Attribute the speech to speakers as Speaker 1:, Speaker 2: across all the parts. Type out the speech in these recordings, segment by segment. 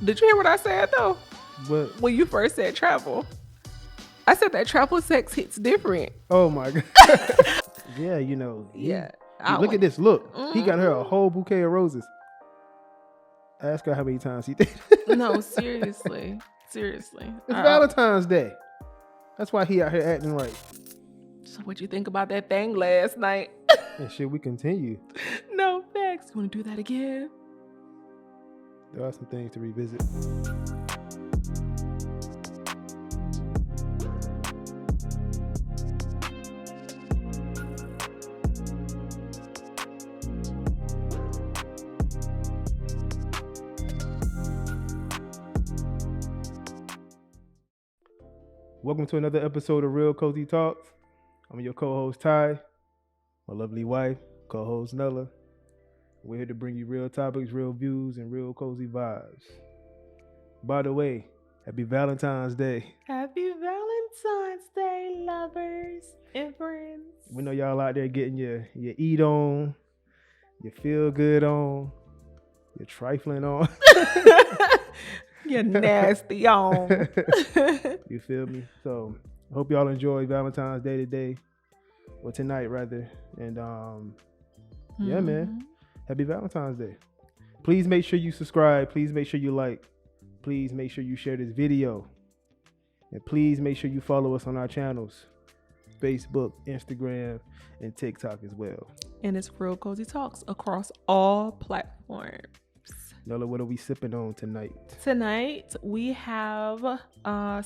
Speaker 1: Did you hear what I said though?
Speaker 2: But
Speaker 1: When you first said travel, I said that travel sex hits different.
Speaker 2: oh my god. Yeah, you know.
Speaker 1: Yeah.
Speaker 2: Look at this. Look, he got her a whole bouquet of roses. Ask her how many times he did.
Speaker 1: No, seriously. Seriously.
Speaker 2: It's Valentine's Day. That's why he out here acting right.
Speaker 1: So what you think about that thing last night?
Speaker 2: And should we continue?
Speaker 1: No, facts. You want to do that again?
Speaker 2: There are some things to revisit. Welcome to another episode of Real Cozy Talks. I'm your co-host Ty, my lovely wife, co-host Nella. We're here to bring you real topics, real views, and real cozy vibes. By the way, happy Valentine's Day.
Speaker 1: Happy Valentine's Day, lovers and friends.
Speaker 2: We know y'all out there getting your eat on, your feel good on, your trifling on.
Speaker 1: You're nasty on.
Speaker 2: You feel me? So I hope y'all enjoy Valentine's Day today, or tonight rather. And yeah, man. Happy Valentine's Day. Please make sure you subscribe. Please make sure you like. Please make sure you share this video. And please make sure you follow us on our channels. Facebook, Instagram, and TikTok as well.
Speaker 1: And it's Real Cozy Talks across all platforms.
Speaker 2: Nella, what are we sipping on tonight?
Speaker 1: Tonight we have a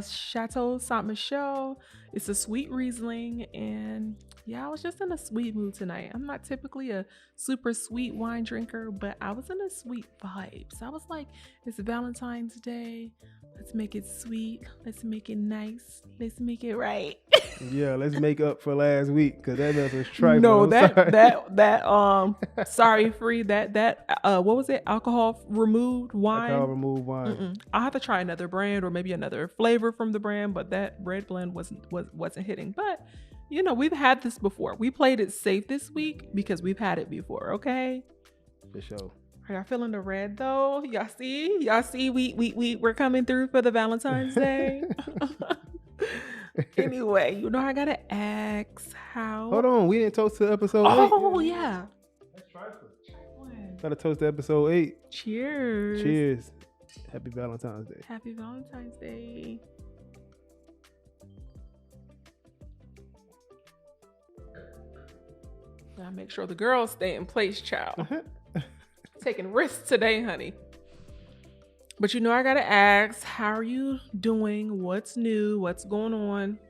Speaker 1: Chateau Saint Michelle. It's a sweet Riesling, and yeah, I was just in a sweet mood tonight. I'm not typically a super sweet wine drinker, but I was in a sweet vibe. So I was like, it's Valentine's Day. Let's make it sweet. Let's make it nice. Let's make it right.
Speaker 2: Yeah, let's make up for last week because that was trifling.
Speaker 1: No,
Speaker 2: that
Speaker 1: sorry free that what was it? Alcohol removed wine.
Speaker 2: Alcohol removed wine.
Speaker 1: I'll have to try another brand or maybe another flavor from the brand, but that red blend wasn't hitting. But you know, we've had this before. We played it safe this week because we've had it before. Okay.
Speaker 2: For sure.
Speaker 1: Are y'all feeling the red though? Y'all see we're coming through for the Valentine's Day. Anyway, you know I gotta ask how.
Speaker 2: Hold on, we didn't toast to episode 8.
Speaker 1: Oh yeah.
Speaker 2: That's trifling. Gotta toast to episode 8.
Speaker 1: Cheers.
Speaker 2: Cheers. Happy Valentine's Day.
Speaker 1: Happy Valentine's Day. Gotta make sure the girls stay in place, child. Taking risks today, honey. But you know I gotta ask, how are you doing? What's new? What's going on?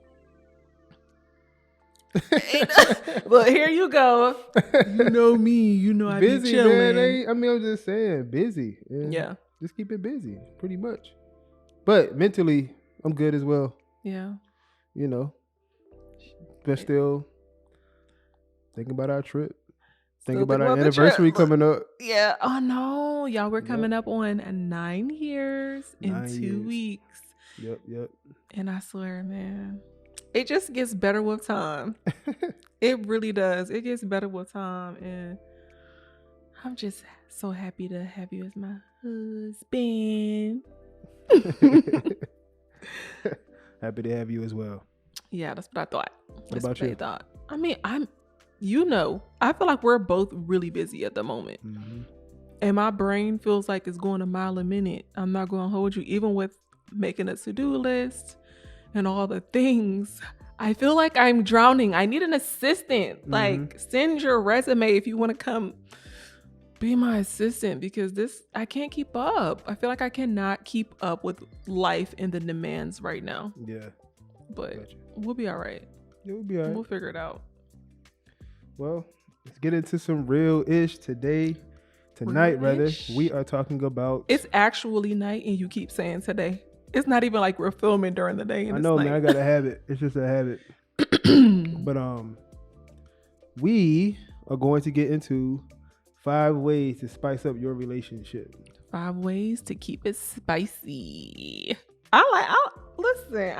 Speaker 1: Well, here you go. You know me. You know I
Speaker 2: busy,
Speaker 1: be chilling.
Speaker 2: man. I'm just saying, busy.
Speaker 1: Yeah.
Speaker 2: Just keep it busy, pretty much. But mentally, I'm good as well.
Speaker 1: Yeah.
Speaker 2: You know, but still thinking about our trip. Thinking about our anniversary coming up.
Speaker 1: Yeah. Oh no, y'all, we're coming up on 9 years in 2 weeks.
Speaker 2: Yep.
Speaker 1: And I swear, man, it just gets better with time. It really does. It gets better with time, and I'm just so happy to have you as my husband.
Speaker 2: Happy to have you as well.
Speaker 1: Yeah, that's what I thought.
Speaker 2: What about you?
Speaker 1: I mean, I feel like we're both really busy at the moment.
Speaker 2: Mm-hmm.
Speaker 1: And my brain feels like it's going a mile a minute. I'm not going to hold you. Even with making a to-do list and all the things, I feel like I'm drowning. I need an assistant.
Speaker 2: Mm-hmm.
Speaker 1: Like, send your resume if you want to come be my assistant, because I can't keep up. I feel like I cannot keep up with life and the demands right now.
Speaker 2: Yeah.
Speaker 1: But we'll be all right.
Speaker 2: Yeah, we'll be all right.
Speaker 1: We'll figure it out.
Speaker 2: Well, let's get into some real-ish today. Tonight,
Speaker 1: Real-ish?
Speaker 2: rather, we are talking about...
Speaker 1: It's actually night, and you keep saying today. It's not even like we're filming during the day. And
Speaker 2: I know,
Speaker 1: it's
Speaker 2: man. I got a habit. It's just a habit. But we are going to get into 5 ways to spice up your relationship.
Speaker 1: 5 ways to keep it spicy. Listen,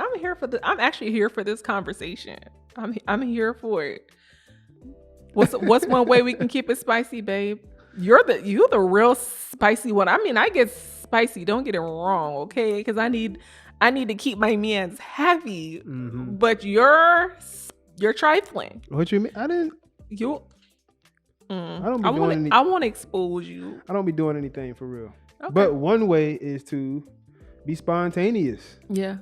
Speaker 1: I'm actually here for this conversation. I'm here for it. What's one way we can keep it spicy, babe? You're the real spicy one. I mean, I get spicy. Don't get it wrong, okay? Because I need to keep my mans happy.
Speaker 2: Mm-hmm.
Speaker 1: But you're trifling.
Speaker 2: What you mean? I didn't.
Speaker 1: You.
Speaker 2: I don't be doing any.
Speaker 1: I want to expose you.
Speaker 2: I don't be doing anything for real.
Speaker 1: Okay.
Speaker 2: But one way is to be spontaneous.
Speaker 1: Yeah.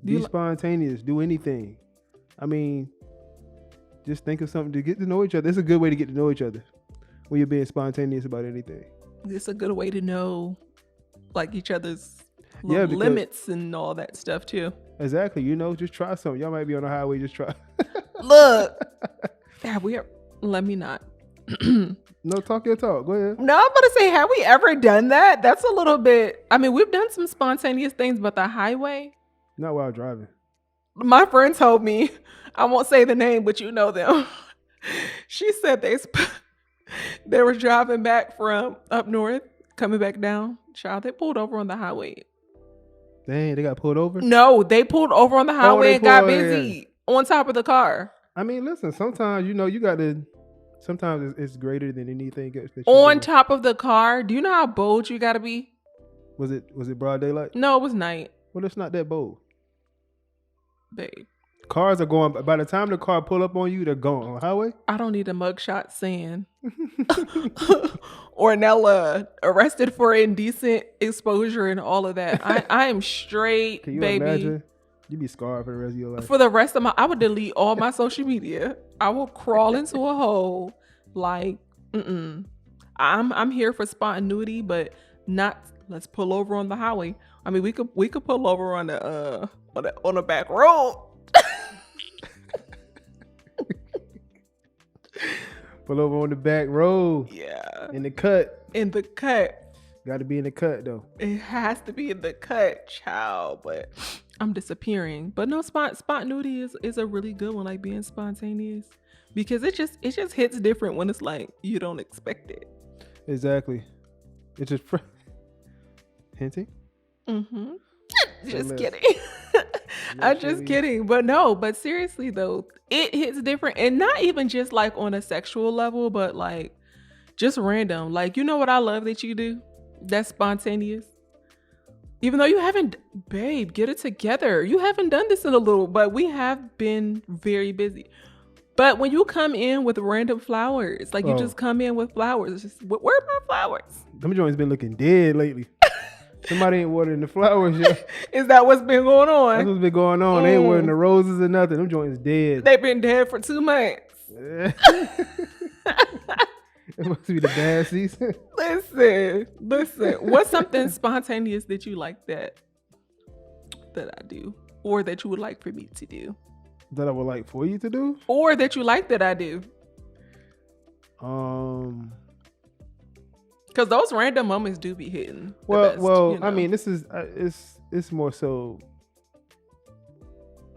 Speaker 2: Be spontaneous. Do anything. I mean, just think of something to get to know each other. It's a good way to get to know each other when you're being spontaneous about anything.
Speaker 1: It's a good way to know, like, each other's
Speaker 2: because,
Speaker 1: limits and all that stuff too.
Speaker 2: Exactly. You know, just try something. Y'all might be on the highway. Just try.
Speaker 1: Look. Let me not.
Speaker 2: No, talk your talk. Go ahead.
Speaker 1: No, I'm about to say, have we ever done that? That's a little bit. I mean, we've done some spontaneous things, but the highway.
Speaker 2: Not while driving.
Speaker 1: My friend told me, I won't say the name, but you know them. She said they were driving back from up north, coming back down. Child, they pulled over on the highway.
Speaker 2: Dang, they got pulled over?
Speaker 1: No, they pulled over on the highway and got busy on top of the car.
Speaker 2: I mean, listen, sometimes, you know, you got to, sometimes it's greater than anything else.
Speaker 1: On top of the car? Do you know how bold you got to be?
Speaker 2: Was it broad daylight?
Speaker 1: No, it was night.
Speaker 2: Well, it's not that bold.
Speaker 1: Babe.
Speaker 2: Cars are going, by the time the car pull up on you, they're gone. On the highway?
Speaker 1: I don't need a mugshot saying Ornella arrested for indecent exposure and all of that. I am straight,
Speaker 2: Can you
Speaker 1: baby.
Speaker 2: imagine? You be scarred for the rest of your life.
Speaker 1: For the rest of I would delete all my social media. I will crawl into a hole. Like, I'm here for spontaneity, but not. Let's pull over on the highway. I mean, we could pull over on the back road.
Speaker 2: Pull over on the back road.
Speaker 1: Yeah.
Speaker 2: In the cut. Got to be in the cut though.
Speaker 1: It has to be in the cut, child. But I'm disappearing. But no, spontaneity is a really good one. Like being spontaneous, because it just hits different when it's like you don't expect it.
Speaker 2: Exactly. It's just hinting.
Speaker 1: Mm-hmm. Just kidding. I'm just kidding. But seriously though, it hits different, and not even just like on a sexual level, but like just random. Like, you know what I love that you do? That's spontaneous. Even though you haven't, babe, get it together. You haven't done this in a little, but we have been very busy. But when you come in with random flowers, like you just come in with flowers, it's just, where are my flowers?
Speaker 2: Them joints been looking dead lately. Somebody ain't watering the flowers yet.
Speaker 1: Is that what's been going on?
Speaker 2: That's what's been going on. They ain't watering the roses or nothing. Them joints dead.
Speaker 1: They've been dead for 2 months.
Speaker 2: It must be the bad season.
Speaker 1: Listen. What's something spontaneous that you like that I do, or that you would like for me to do?
Speaker 2: That I would like for you to do,
Speaker 1: or that you like that I do? Because those random moments do be hitting.
Speaker 2: Well,
Speaker 1: you know?
Speaker 2: I mean, this is it's more so.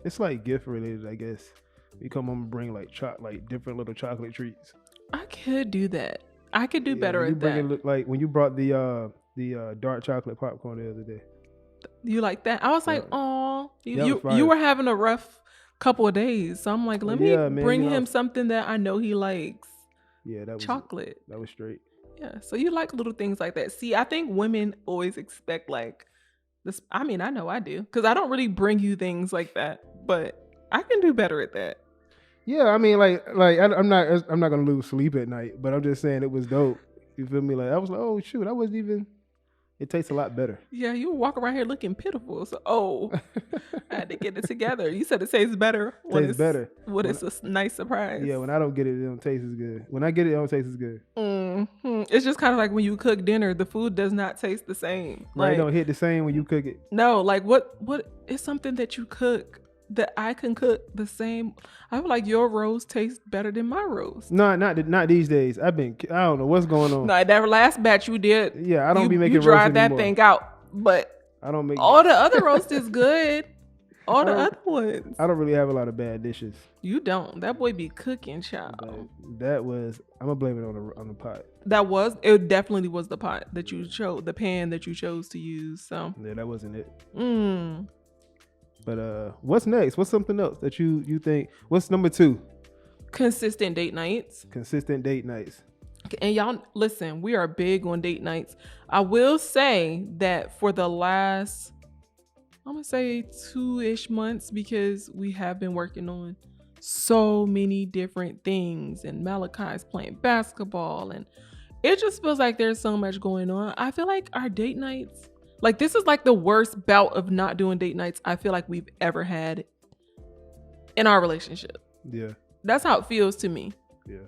Speaker 2: It's like gift related, I guess. You come home and bring like different little chocolate treats.
Speaker 1: I could do that. I could do better at that.
Speaker 2: Like when you brought the dark chocolate popcorn the other day.
Speaker 1: You like that? I was like, oh, you were having a rough couple of days, so I'm like, let me bring him something that I know he likes.
Speaker 2: Yeah, that was
Speaker 1: chocolate.
Speaker 2: That was straight.
Speaker 1: Yeah, so you like little things like that. See, I think women always expect like this. I mean, I know I do, because I don't really bring you things like that, but I can do better at that.
Speaker 2: Yeah, I mean, like I'm not gonna lose sleep at night, but I'm just saying it was dope. You feel me? Like I was like, oh shoot, I wasn't even. It tastes a lot better.
Speaker 1: Yeah, you walk around here looking pitiful. So I had to get it together. You said it tastes better. It's a nice surprise.
Speaker 2: Yeah, when I don't get it, it don't taste as good. When I get it, it don't taste as good.
Speaker 1: Mm-hmm. It's just kind of like when you cook dinner, the food does not taste the same.
Speaker 2: Right, it don't hit the same when you cook it.
Speaker 1: No, like what is something that you cook that I can cook the same? I feel like your roast tastes better than my roast.
Speaker 2: No, not these days. I don't know what's going on.
Speaker 1: No, that last batch you did.
Speaker 2: Yeah, I don't be making roast
Speaker 1: anymore. You dried that thing out, but
Speaker 2: I don't make
Speaker 1: all the other roast is good. All the other ones.
Speaker 2: I don't really have a lot of bad dishes.
Speaker 1: You don't. That boy be cooking, child.
Speaker 2: But that was. I'm gonna blame it on the pot.
Speaker 1: It definitely was the pot that you chose, the pan that you chose to use. So
Speaker 2: yeah, that wasn't it. But what's next? What's something else that you think? What's number 2?
Speaker 1: Consistent date nights. And y'all, listen, we are big on date nights. I will say that for the last, I'm going to say 2-ish months, because we have been working on so many different things, and Malachi's playing basketball, and it just feels like there's so much going on. I feel like our date nights, like this is like the worst bout of not doing date nights I feel like we've ever had in our relationship.
Speaker 2: Yeah.
Speaker 1: That's how it feels to me.
Speaker 2: Yeah.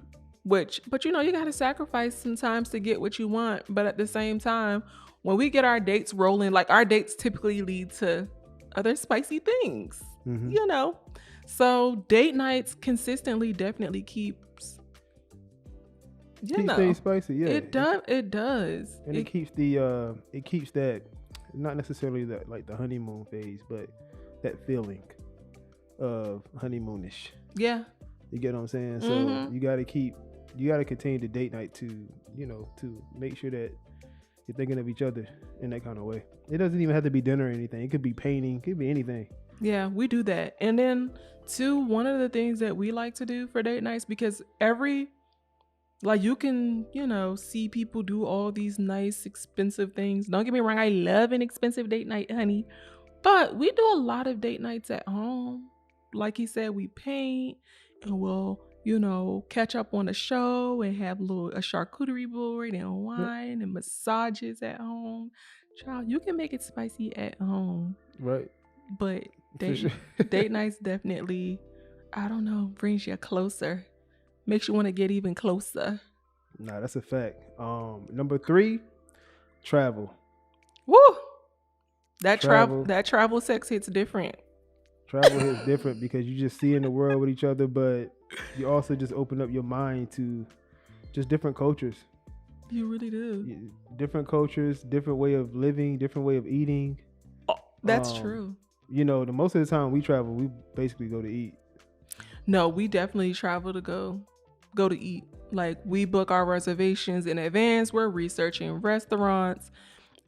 Speaker 1: But you know, you got to sacrifice sometimes to get what you want. But at the same time, when we get our dates rolling, like our dates typically lead to other spicy things, you know? So date nights consistently definitely keeps
Speaker 2: things spicy. Yeah.
Speaker 1: It does.
Speaker 2: And it keeps that, not necessarily that like the honeymoon phase, but that feeling of honeymoonish.
Speaker 1: Yeah.
Speaker 2: You get what I'm saying? So you got to continue the date night to, you know, to make sure that you're thinking of each other in that kind of way. It doesn't even have to be dinner or anything. It could be painting, it could be anything.
Speaker 1: Yeah, we do that. And then too, one of the things that we like to do for date nights, because you can, you know, see people do all these nice, expensive things. Don't get me wrong, I love an expensive date night, honey. But we do a lot of date nights at home. Like he said, we paint and we'll, you know, catch up on a show and have a charcuterie board and wine and massages at home. Child, you can make it spicy at home.
Speaker 2: Right.
Speaker 1: But date nights definitely, I don't know, brings you closer. Makes you want to get even closer.
Speaker 2: Nah, that's a fact. Number 3, travel.
Speaker 1: Woo! That travel sex hits different.
Speaker 2: Travel hits different because you just see in the world with each other, but you also just open up your mind to just different cultures.
Speaker 1: You really do.
Speaker 2: Different cultures, different way of living, different way of eating.
Speaker 1: Oh, that's true.
Speaker 2: You know, the most of the time we travel, we basically go to eat.
Speaker 1: No, we definitely travel to go to eat. Like, we book our reservations in advance. We're researching restaurants.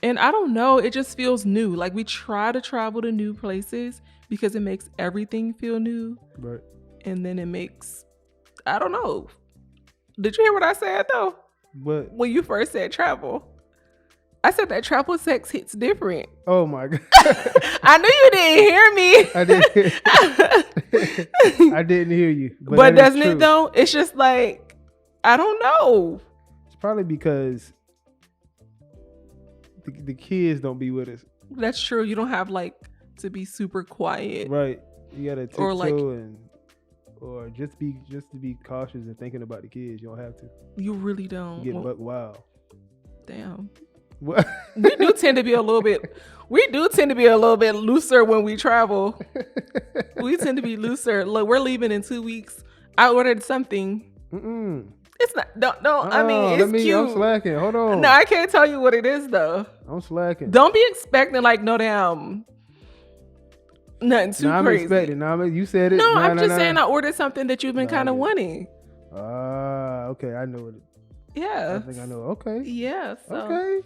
Speaker 1: And I don't know, it just feels new. Like, we try to travel to new places because it makes everything feel new.
Speaker 2: Right.
Speaker 1: And then it makes, I don't know. Did you hear what I said, though?
Speaker 2: What?
Speaker 1: When you first said travel. I said that travel sex hits different.
Speaker 2: Oh, my God.
Speaker 1: I knew you didn't hear
Speaker 2: me. I didn't hear you.
Speaker 1: But doesn't it, though? It's just like, I don't know.
Speaker 2: It's probably because the kids don't be with us.
Speaker 1: That's true. You don't have like to be super quiet.
Speaker 2: Right. You gotta tiptoe or just to be cautious and thinking about the kids. You don't have to.
Speaker 1: You really don't.
Speaker 2: You get buck wild.
Speaker 1: Damn.
Speaker 2: What?
Speaker 1: We do tend to be a little bit looser when we travel. We tend to be looser. Look, we're leaving in 2 weeks. I ordered something. It's not. Don't. I mean, it's cute.
Speaker 2: I'm slacking. Hold on.
Speaker 1: No, I can't tell you what it is though.
Speaker 2: I'm slacking.
Speaker 1: Don't be expecting like no damn. Nothing too crazy.
Speaker 2: I'm expecting. You said it.
Speaker 1: No, I'm just saying I ordered something that you've been kind of wanting.
Speaker 2: Okay. I know it.
Speaker 1: Yeah.
Speaker 2: I think I know. Okay.
Speaker 1: Yeah. So.
Speaker 2: Okay.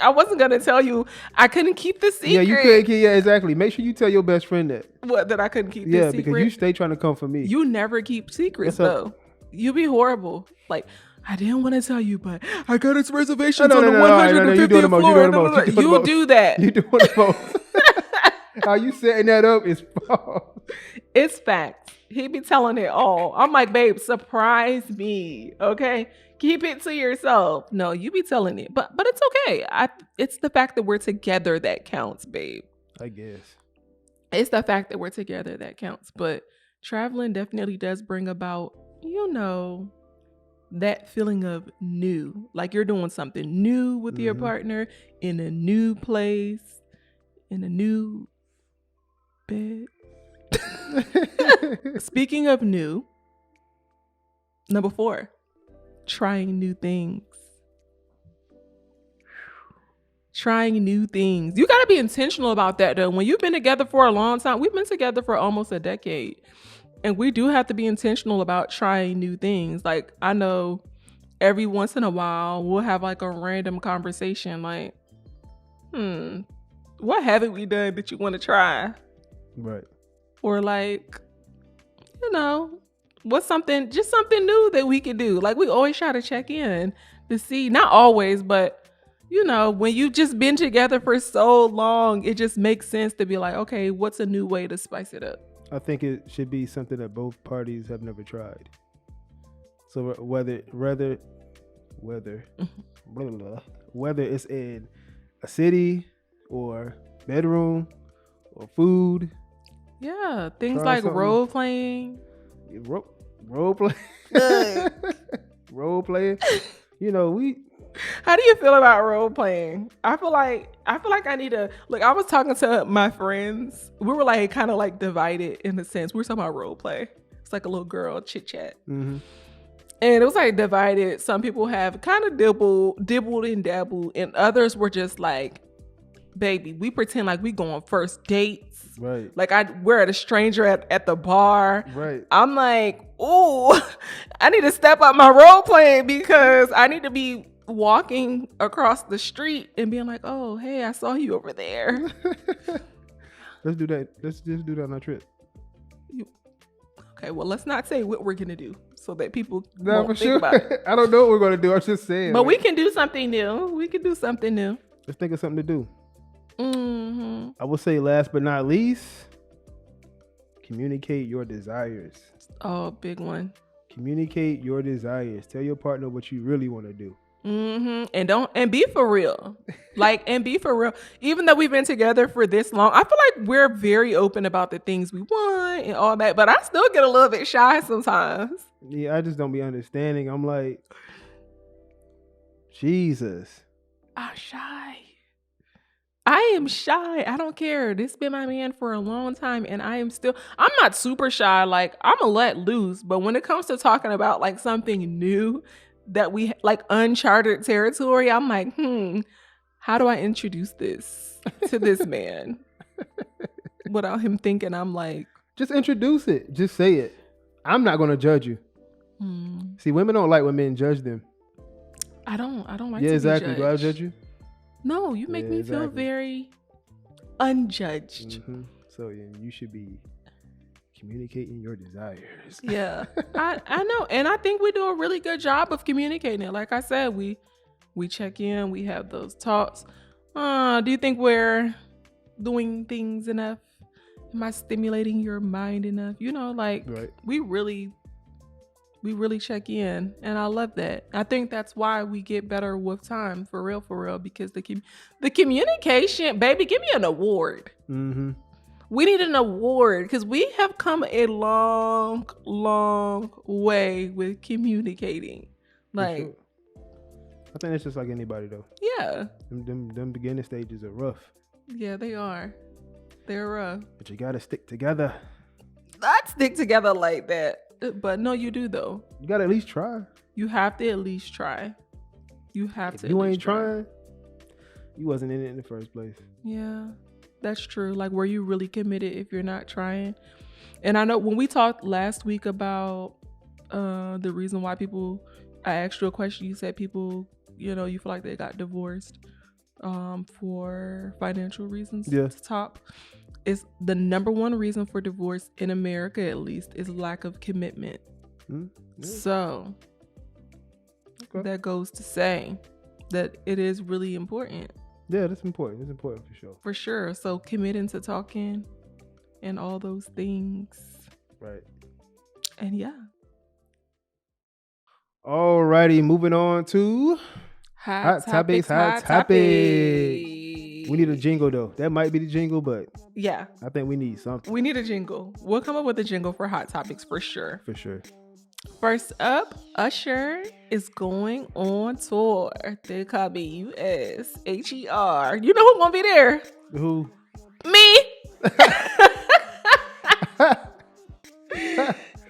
Speaker 1: I wasn't gonna tell you. I couldn't keep the secret.
Speaker 2: Yeah, you couldn't. Yeah, exactly. Make sure you tell your best friend that.
Speaker 1: What? That I couldn't keep.
Speaker 2: Yeah,
Speaker 1: the secret?
Speaker 2: because you stay trying to come for me.
Speaker 1: You never keep secrets though. You be horrible. Like, I didn't want to tell you, but I got its reservations on the 150th floor. You do that.
Speaker 2: You doing the most. How you setting that up is false.
Speaker 1: It's facts. He be telling it all. I'm like, babe, surprise me, okay? Keep it to yourself. No, you be telling it, but it's okay. It's the fact that we're together that counts, babe.
Speaker 2: I guess
Speaker 1: it's the fact that we're together that counts. But traveling definitely does bring about, you know, that feeling of new, like you're doing something new with your partner in a new place, in a new bed. Speaking of new, number 4, trying new things. Trying new things. You got to be intentional about that though. When you've been together for a long time, we've been together for almost a decade. And we do have to be intentional about trying new things. Like, I know every once in a while we'll have like a random conversation like, what haven't we done that you want to try?
Speaker 2: Right.
Speaker 1: Or like, you know, What's something new that we could do? Like, we always try to check in to see, not always, but you know, when you just been together for so long, it just makes sense to be like, okay, what's a new way to spice it up?
Speaker 2: I think it should be something that both parties have never tried. So whether it's in a city or bedroom or food.
Speaker 1: Yeah, things
Speaker 2: Try
Speaker 1: like
Speaker 2: something.
Speaker 1: role playing.
Speaker 2: Role play. Role playing. You know,
Speaker 1: How do you feel about role playing? I feel like I need to look. I was talking to my friends. We were like kind of like divided in a sense. We were talking about role play. It's like a little girl chit chat.
Speaker 2: Mm-hmm.
Speaker 1: And it was like divided. Some people have kind of dibbled and dabbled, and others were just like, baby, we pretend like we go on first dates.
Speaker 2: Right.
Speaker 1: Like we're at a stranger at the bar.
Speaker 2: Right.
Speaker 1: I'm like, ooh, I need to step up my role playing because I need to be walking across the street and being like, oh, hey, I saw you over there.
Speaker 2: Let's do that. Let's just do that on our trip.
Speaker 1: Okay, well, let's not say what we're gonna do so that people
Speaker 2: No,
Speaker 1: won't
Speaker 2: for
Speaker 1: think
Speaker 2: sure.
Speaker 1: about it.
Speaker 2: I don't know what we're gonna do. I'm just saying.
Speaker 1: But
Speaker 2: like,
Speaker 1: we can do something new.
Speaker 2: let's think of something to do.
Speaker 1: Mm-hmm.
Speaker 2: I will say, last but not least, communicate your desires.
Speaker 1: Oh, big one.
Speaker 2: Communicate your desires. Tell your partner what you really want to do.
Speaker 1: Mm-hmm. And be for real. And be for real. Even though we've been together for this long, I feel like we're very open about the things we want and all that, but I still get a little bit shy sometimes.
Speaker 2: Yeah, I just don't be understanding. I'm like, Jesus.
Speaker 1: I'm shy. I am shy. I don't care. This has been my man for a long time, and I'm not super shy. Like, I'm gonna let loose, but when it comes to talking about like something new that we like uncharted territory, I'm like, how do I introduce this to this man without him thinking I'm like,
Speaker 2: just introduce it. Just say it. I'm not gonna judge you. See, women don't like when men judge them.
Speaker 1: I don't like
Speaker 2: Yeah,
Speaker 1: to
Speaker 2: exactly.
Speaker 1: be
Speaker 2: Do I
Speaker 1: judged.
Speaker 2: judge you?
Speaker 1: No, you make me feel very unjudged.
Speaker 2: Mm-hmm. So yeah, you should be communicating your desires.
Speaker 1: Yeah, I know, and I think we do a really good job of communicating it. Like I said, we check in, we have those talks. Do you think we're doing things enough? Am I stimulating your mind enough? You know, like
Speaker 2: Right.
Speaker 1: we really check in, and I love that. I think that's why we get better with time, for real, because the communication, baby, give me an award.
Speaker 2: Mm-hmm.
Speaker 1: We need an award because we have come a long, long way with communicating. Like,
Speaker 2: Sure. I think it's just like anybody though.
Speaker 1: yeah.
Speaker 2: Them beginning stages are rough.
Speaker 1: Yeah, they are. They're rough.
Speaker 2: But you gotta stick together.
Speaker 1: Not stick together like that. But no, you do though.
Speaker 2: You gotta at least try.
Speaker 1: You have to at least try. You have
Speaker 2: If
Speaker 1: to.
Speaker 2: you
Speaker 1: at
Speaker 2: ain't
Speaker 1: least try.
Speaker 2: trying, you wasn't in it in the first place.
Speaker 1: Yeah, that's true. Like, were you really committed if you're not trying? And I know when we talked last week about the reason why I asked you a question. You said people, you feel like they got divorced for financial reasons.
Speaker 2: Yeah.
Speaker 1: To top. Is the number one reason for divorce in America, at least, is lack of commitment.
Speaker 2: Yeah.
Speaker 1: So
Speaker 2: Okay.
Speaker 1: that goes to say that it is really important.
Speaker 2: Yeah, that's important. It's important for sure.
Speaker 1: For sure. So committing to talking and all those things.
Speaker 2: Right.
Speaker 1: And yeah.
Speaker 2: Alrighty, moving on to
Speaker 1: Hot
Speaker 2: topics. We need a jingle though. That might be the jingle, but
Speaker 1: Yeah,
Speaker 2: I think we need something
Speaker 1: we need a jingle. We'll come up with a jingle for Hot Topics for sure.
Speaker 2: for sure.
Speaker 1: First up, Usher is going on tour. They call me U.S.H.E.R. You know who's gonna be there?
Speaker 2: Who?
Speaker 1: Me.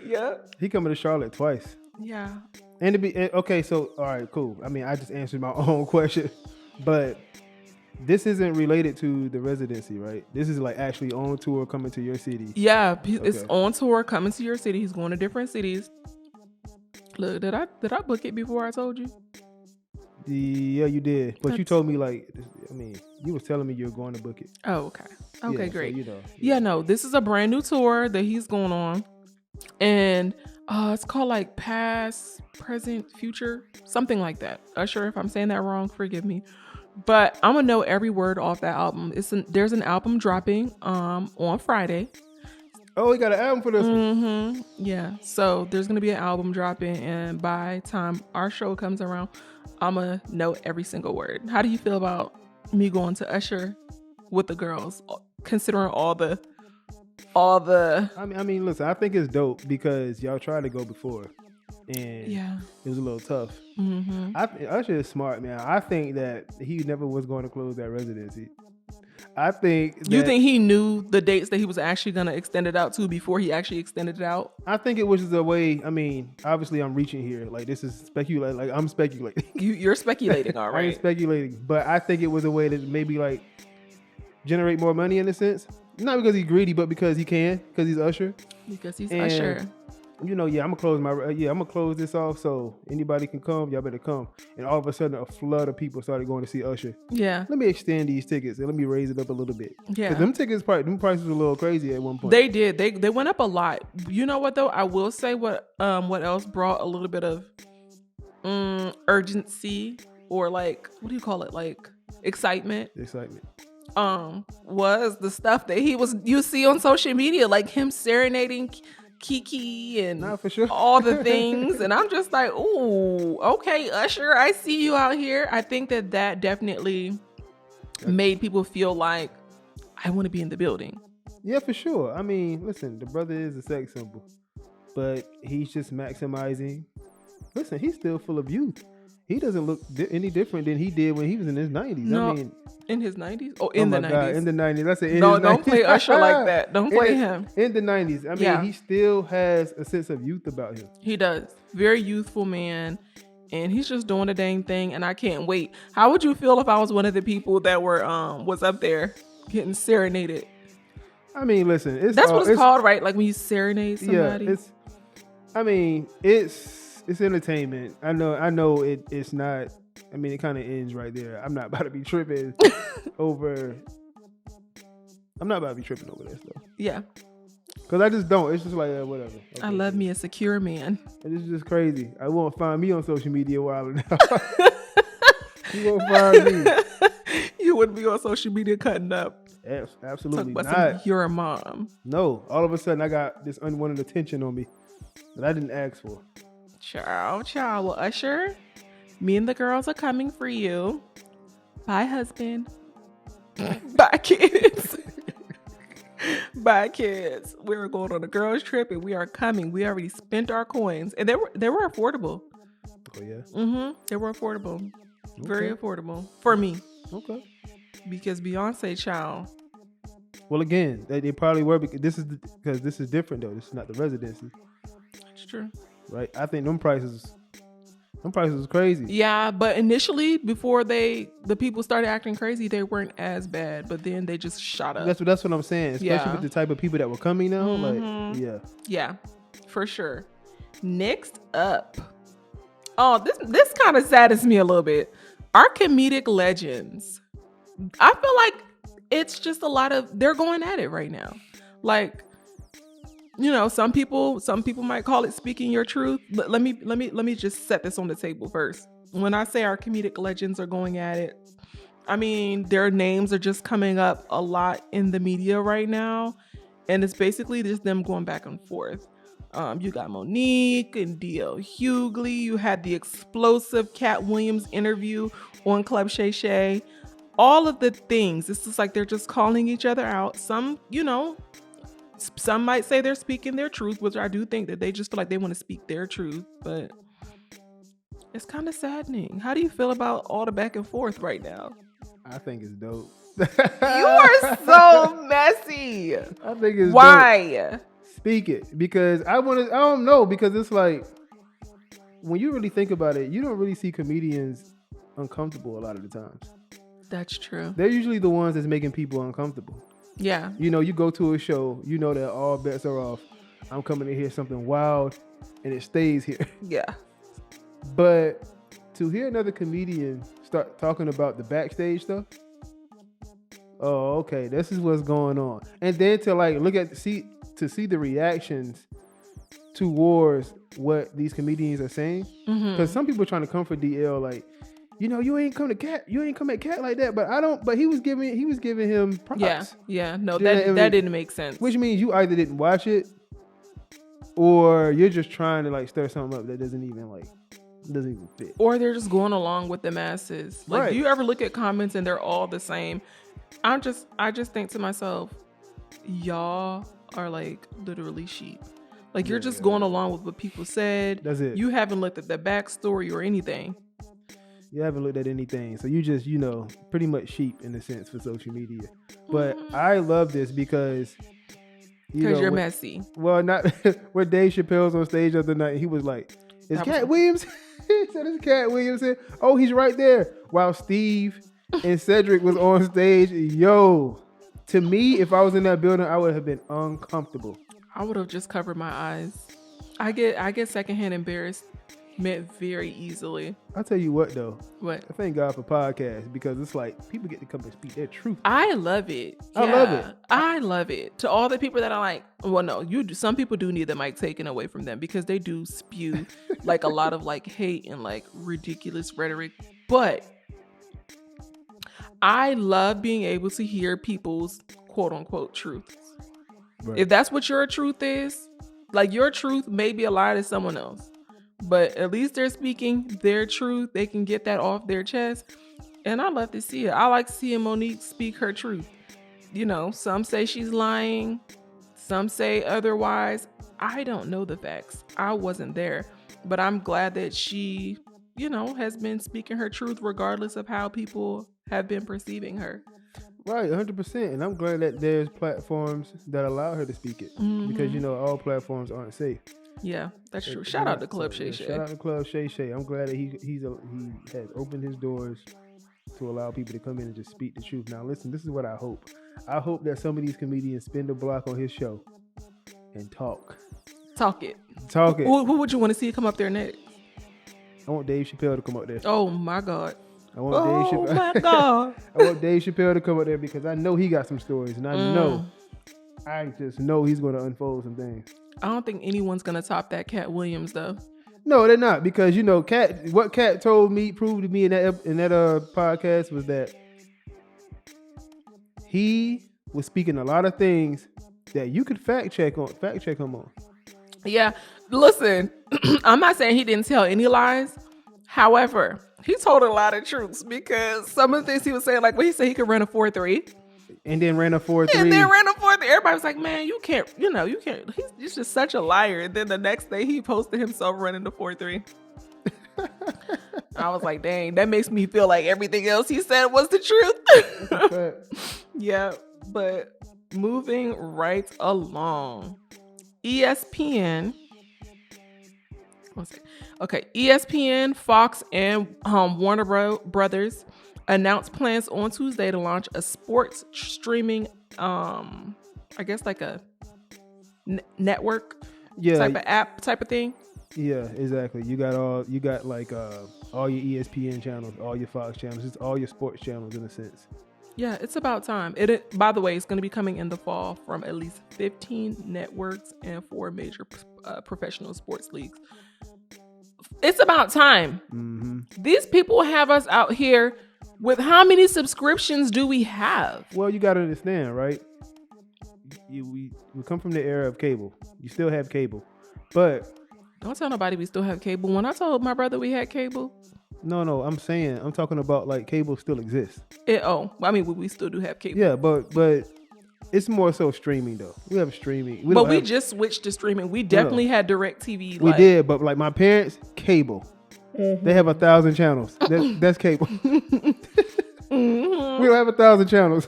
Speaker 1: Yep.
Speaker 2: He coming to Charlotte twice.
Speaker 1: Yeah.
Speaker 2: And to be okay, so all right, cool. I mean, I just answered my own question, but this isn't related to the residency, right? This is like actually on tour coming to your city.
Speaker 1: Yeah, it's
Speaker 2: Okay.
Speaker 1: on tour coming to your city. He's going to different cities. Look, did I book it before I told you?
Speaker 2: Yeah, you did, but you
Speaker 1: That's-
Speaker 2: told me like, I mean, you was telling me you were going to book it.
Speaker 1: Oh, okay. Okay,
Speaker 2: Yeah,
Speaker 1: great.
Speaker 2: So,
Speaker 1: Yeah, no, this is a brand new tour that he's going on. And It's called like Past, Present, Future, something like that. Usher, if I'm saying that wrong, forgive me. But I'm gonna know every word off that album. There's an album dropping on Friday.
Speaker 2: Oh, we got an album for this
Speaker 1: one. Yeah. So there's gonna be an album dropping, and by the time our show comes around, I'm gonna know every single word. How do you feel about me going to Usher with the girls, considering all the
Speaker 2: I mean, listen, I think it's dope because y'all tried to go before, and
Speaker 1: yeah,
Speaker 2: it was a little tough. Usher is smart, man. I think that he never was going to close that residency. I think
Speaker 1: you think he knew the dates that he was actually going to extend it out to before he actually extended it out?
Speaker 2: I think it was just a way. I mean, obviously, I'm reaching here. Like, this is speculating. Like, I'm speculating.
Speaker 1: You're speculating, all right.
Speaker 2: I ain't speculating, but I think it was a way to maybe like generate more money in a sense. Not because he's greedy, but because he can. Because he's Usher.
Speaker 1: Because he's Usher.
Speaker 2: You know, I'm gonna close this off so anybody can come. Y'all better come. And all of a sudden, a flood of people started going to see Usher.
Speaker 1: Yeah.
Speaker 2: Let me extend these tickets and let me raise it up a little bit.
Speaker 1: Yeah.
Speaker 2: Them prices were a little crazy at one point.
Speaker 1: They did. They went up a lot. You know what though? I will say what else brought a little bit of urgency or like, what do you call it? Like excitement. Was the stuff that you see on social media, like him serenading Kiki and
Speaker 2: for sure.
Speaker 1: all the things. And I'm just like, ooh, okay, Usher, I see you out here. I think that definitely made people feel like I want to be in the building.
Speaker 2: Yeah, for sure. I mean, listen, the brother is a sex symbol, but he's just maximizing. Listen, he's still full of youth. He doesn't look any different than he did when he was in his 90s.
Speaker 1: No,
Speaker 2: I mean,
Speaker 1: in his 90s? Oh, in the 90s. God,
Speaker 2: in the 90s. That's it.
Speaker 1: No, don't play Usher like that. Don't play him.
Speaker 2: In the 90s. I mean, he still has a sense of youth about him.
Speaker 1: He does. Very youthful man. And he's just doing the dang thing. And I can't wait. How would you feel if I was one of the people that were was up there getting serenaded?
Speaker 2: I mean, listen.
Speaker 1: That's what it's called, right? Like when you serenade somebody?
Speaker 2: Yeah, it's entertainment. I know it's not. I mean, it kind of ends right there. I'm not about to be tripping over. I'm not about to be tripping over that stuff.
Speaker 1: Yeah.
Speaker 2: Because I just don't. It's just like, whatever. Okay,
Speaker 1: I love me a secure man.
Speaker 2: It's just crazy. I won't find me on social media while now. You won't find me.
Speaker 1: You wouldn't be on social media cutting up.
Speaker 2: Absolutely
Speaker 1: not. You're a mom.
Speaker 2: No. All of a sudden, I got this unwanted attention on me that I didn't ask for.
Speaker 1: Ciao. Well, Usher, me and the girls are coming for you. Bye, husband. Bye, kids. Bye, kids. We're going on a girls trip and we are coming. We already spent our coins and they were affordable.
Speaker 2: Oh yeah.
Speaker 1: They were affordable. Okay. Very affordable for me.
Speaker 2: Okay.
Speaker 1: Because Beyonce, child.
Speaker 2: Well, again, they probably were because this is different though. This is not the residency.
Speaker 1: That's true.
Speaker 2: Right. I think them prices was crazy.
Speaker 1: Yeah, but initially, before the people started acting crazy, they weren't as bad. But then they just shot up.
Speaker 2: That's what I'm saying. Especially with the type of people that were coming now. Like, yeah.
Speaker 1: Yeah, for sure. Next up. Oh, this kind of saddens me a little bit. Our comedic legends. I feel like it's just a lot of, they're going at it right now. Like, you know, some people might call it speaking your truth. But let me just set this on the table first. When I say our comedic legends are going at it, I mean, their names are just coming up a lot in the media right now. And it's basically just them going back and forth. You got Monique and D.L. Hughley. You had the explosive Cat Williams interview on Club Shay Shay. All of the things. It's just like they're just calling each other out. Some, you know, some might say they're speaking their truth, which I do think that they just feel like they want to speak their truth. But it's kind of saddening. How do you feel about all the back and forth right now?
Speaker 2: I think it's dope.
Speaker 1: You are so messy.
Speaker 2: I think it's
Speaker 1: why?
Speaker 2: Dope. Speak it, because I don't know, because it's like when you really think about it, you don't really see comedians uncomfortable a lot of the times.
Speaker 1: That's true.
Speaker 2: They're usually the ones that's making people uncomfortable.
Speaker 1: Yeah.
Speaker 2: You know, you go to a show, you know that all bets are off. I'm coming to hear something wild, and it stays here.
Speaker 1: Yeah.
Speaker 2: But to hear another comedian start talking about the backstage stuff, oh, okay, this is what's going on. And then to like look at see the reactions towards what these comedians are saying.
Speaker 1: Mm-hmm.
Speaker 2: Because some people are trying to comfort DL like, you know, you ain't come at Cat like that. But I don't. But he was giving him props.
Speaker 1: Yeah. No,
Speaker 2: You know what I
Speaker 1: that
Speaker 2: mean?
Speaker 1: didn't make sense.
Speaker 2: Which means you either didn't watch it, or you're just trying to like stir something up that doesn't even fit.
Speaker 1: Or they're just going along with the masses. Like,
Speaker 2: Right.
Speaker 1: do you ever look at comments and they're all the same? I just think to myself, y'all are like literally sheep. Like, you're just going along with what people said.
Speaker 2: That's it.
Speaker 1: You haven't looked at the backstory or anything.
Speaker 2: You haven't looked at anything, so you just, you know, pretty much sheep in a sense for social media. But I love this because
Speaker 1: Because you're messy.
Speaker 2: Well, not when Dave Chappelle's on stage the other night, he was like, "Is Cat Williams?" He said, "It's Cat Williams." Oh, he's right there. While Steve and Cedric was on stage, yo, to me, if I was in that building, I would have been uncomfortable.
Speaker 1: I would have just covered my eyes. I get secondhand embarrassment very easily.
Speaker 2: I'll tell you what, though.
Speaker 1: What?
Speaker 2: I thank God for podcasts because it's like people get to come and speak their truth.
Speaker 1: I love it.
Speaker 2: I love it.
Speaker 1: I love it. To all the people that are like, well, no, you do. Some people do need the mic taken away from them because they do spew like a lot of like hate and like ridiculous rhetoric. But I love being able to hear people's quote unquote truths.
Speaker 2: Right.
Speaker 1: If that's what your truth is, like your truth may be a lie to someone else, but at least they're speaking their truth. They can get that off their chest. And I love to see it. I like seeing Monique speak her truth. You know, some say she's lying. Some say otherwise. I don't know the facts. I wasn't there. But I'm glad that she, you know, has been speaking her truth regardless of how people have been perceiving her.
Speaker 2: Right, 100%. And I'm glad that there's platforms that allow her to speak it. Because, you know, all platforms aren't safe.
Speaker 1: Yeah, that's true. Shout out to Club Shay Shay.
Speaker 2: Shout out to Club Shay Shay. I'm glad that he has opened his doors to allow people to come in and just speak the truth. Now, listen, this is what I hope. I hope that some of these comedians spend a block on his show and talk.
Speaker 1: Talk it.
Speaker 2: Talk it.
Speaker 1: Who would you want to see come up there next?
Speaker 2: I want Dave Chappelle to come up there.
Speaker 1: Oh, my God.
Speaker 2: I want Dave Chappelle.
Speaker 1: My God.
Speaker 2: I want Dave Chappelle to come up there because I know he got some stories, and I just know he's going to unfold some things.
Speaker 1: I don't think anyone's going to top that Cat Williams, though.
Speaker 2: No, they're not, because you know, what Cat proved to me in that podcast was that he was speaking a lot of things that you could fact check him on.
Speaker 1: Yeah, listen, I'm not saying he didn't tell any lies. However, he told a lot of truths because some of the things he was saying, like when he said he could run a 4.3.
Speaker 2: And then ran a 4.3.
Speaker 1: And then ran a 4.3. Everybody was like, man, you can't. He's just such a liar. And then the next day he posted himself running the 4.3. I was like, dang, that makes me feel like everything else he said was the truth. Yeah, but moving right along. ESPN. ESPN, Fox, and Warner Brothers announced plans on Tuesday to launch a sports streaming, I guess like a network type of app type of thing.
Speaker 2: Yeah, exactly. You got all your ESPN channels, all your Fox channels, it's all your sports channels in a sense. Yeah,
Speaker 1: it's about time. It by the way, it's going to be coming in the fall from at least 15 networks and 4 major professional sports leagues. It's about time.
Speaker 2: Mm-hmm.
Speaker 1: These people have us out here with how many subscriptions do we have?
Speaker 2: Well, you got to understand, right? We come from the era of cable. You still have cable, but
Speaker 1: don't tell nobody we still have cable. When I told my brother we had cable.
Speaker 2: No, I'm talking about like cable still exists.
Speaker 1: We still do have cable.
Speaker 2: Yeah, but it's more so streaming though. We have streaming.
Speaker 1: We just switched to streaming. We definitely had DirecTV.
Speaker 2: We did, but like my parents, cable. Mm-hmm. They have 1,000 channels. That's cable. Mm-hmm. We don't have 1,000 channels.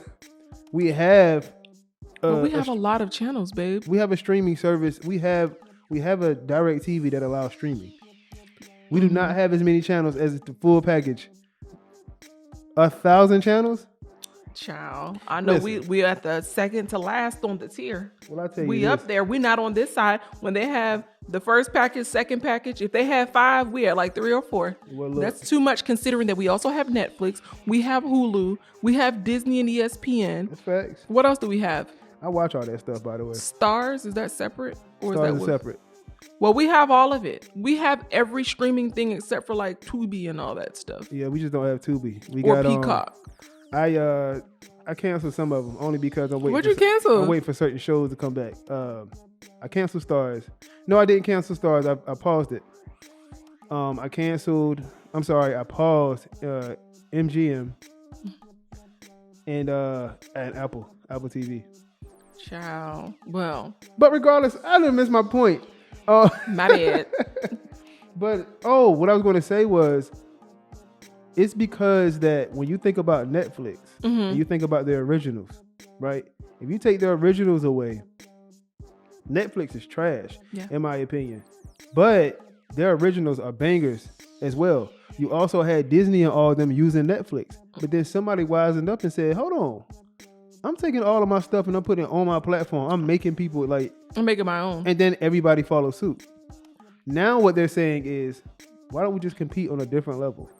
Speaker 2: We have.
Speaker 1: We have a lot of channels, babe.
Speaker 2: We have a streaming service. We have a DirecTV that allows streaming. We do not have as many channels as the full package. 1,000 channels?
Speaker 1: Child, I know. We at the second to last on the tier.
Speaker 2: Well, I tell you,
Speaker 1: we up there. We not on this side. When they have the first package, second package, if they have 5, we at like 3 or 4.
Speaker 2: Well, look,
Speaker 1: that's too much considering that we also have Netflix, we have Hulu, we have Disney and ESPN.
Speaker 2: That's facts.
Speaker 1: What else do we have?
Speaker 2: I watch all that stuff, by the way.
Speaker 1: Stars, is that separate?
Speaker 2: Or Stars is separate.
Speaker 1: Well, we have all of it. We have every streaming thing except for like Tubi and all that stuff.
Speaker 2: Yeah, we just don't have Tubi. We
Speaker 1: or
Speaker 2: got
Speaker 1: Peacock.
Speaker 2: I canceled some of them only because I'm waiting.
Speaker 1: What'd you cancel?
Speaker 2: I'm waiting for certain shows to come back. I canceled Stars. No, I didn't cancel Stars. I paused it. I paused MGM and Apple TV.
Speaker 1: Ciao. Well,
Speaker 2: but regardless, I didn't miss my point.
Speaker 1: My bad.
Speaker 2: But what I was going to say was, it's because that when you think about Netflix, and you think about their originals, right? If you take their originals away, Netflix is trash, in my opinion. But their originals are bangers as well. You also had Disney and all of them using Netflix. But then somebody wisened up and said, hold on. I'm taking all of my stuff and I'm putting it on my platform. I'm making people like...
Speaker 1: I'm making my own.
Speaker 2: And then everybody follows suit. Now what they're saying is, why don't we just compete on a different level?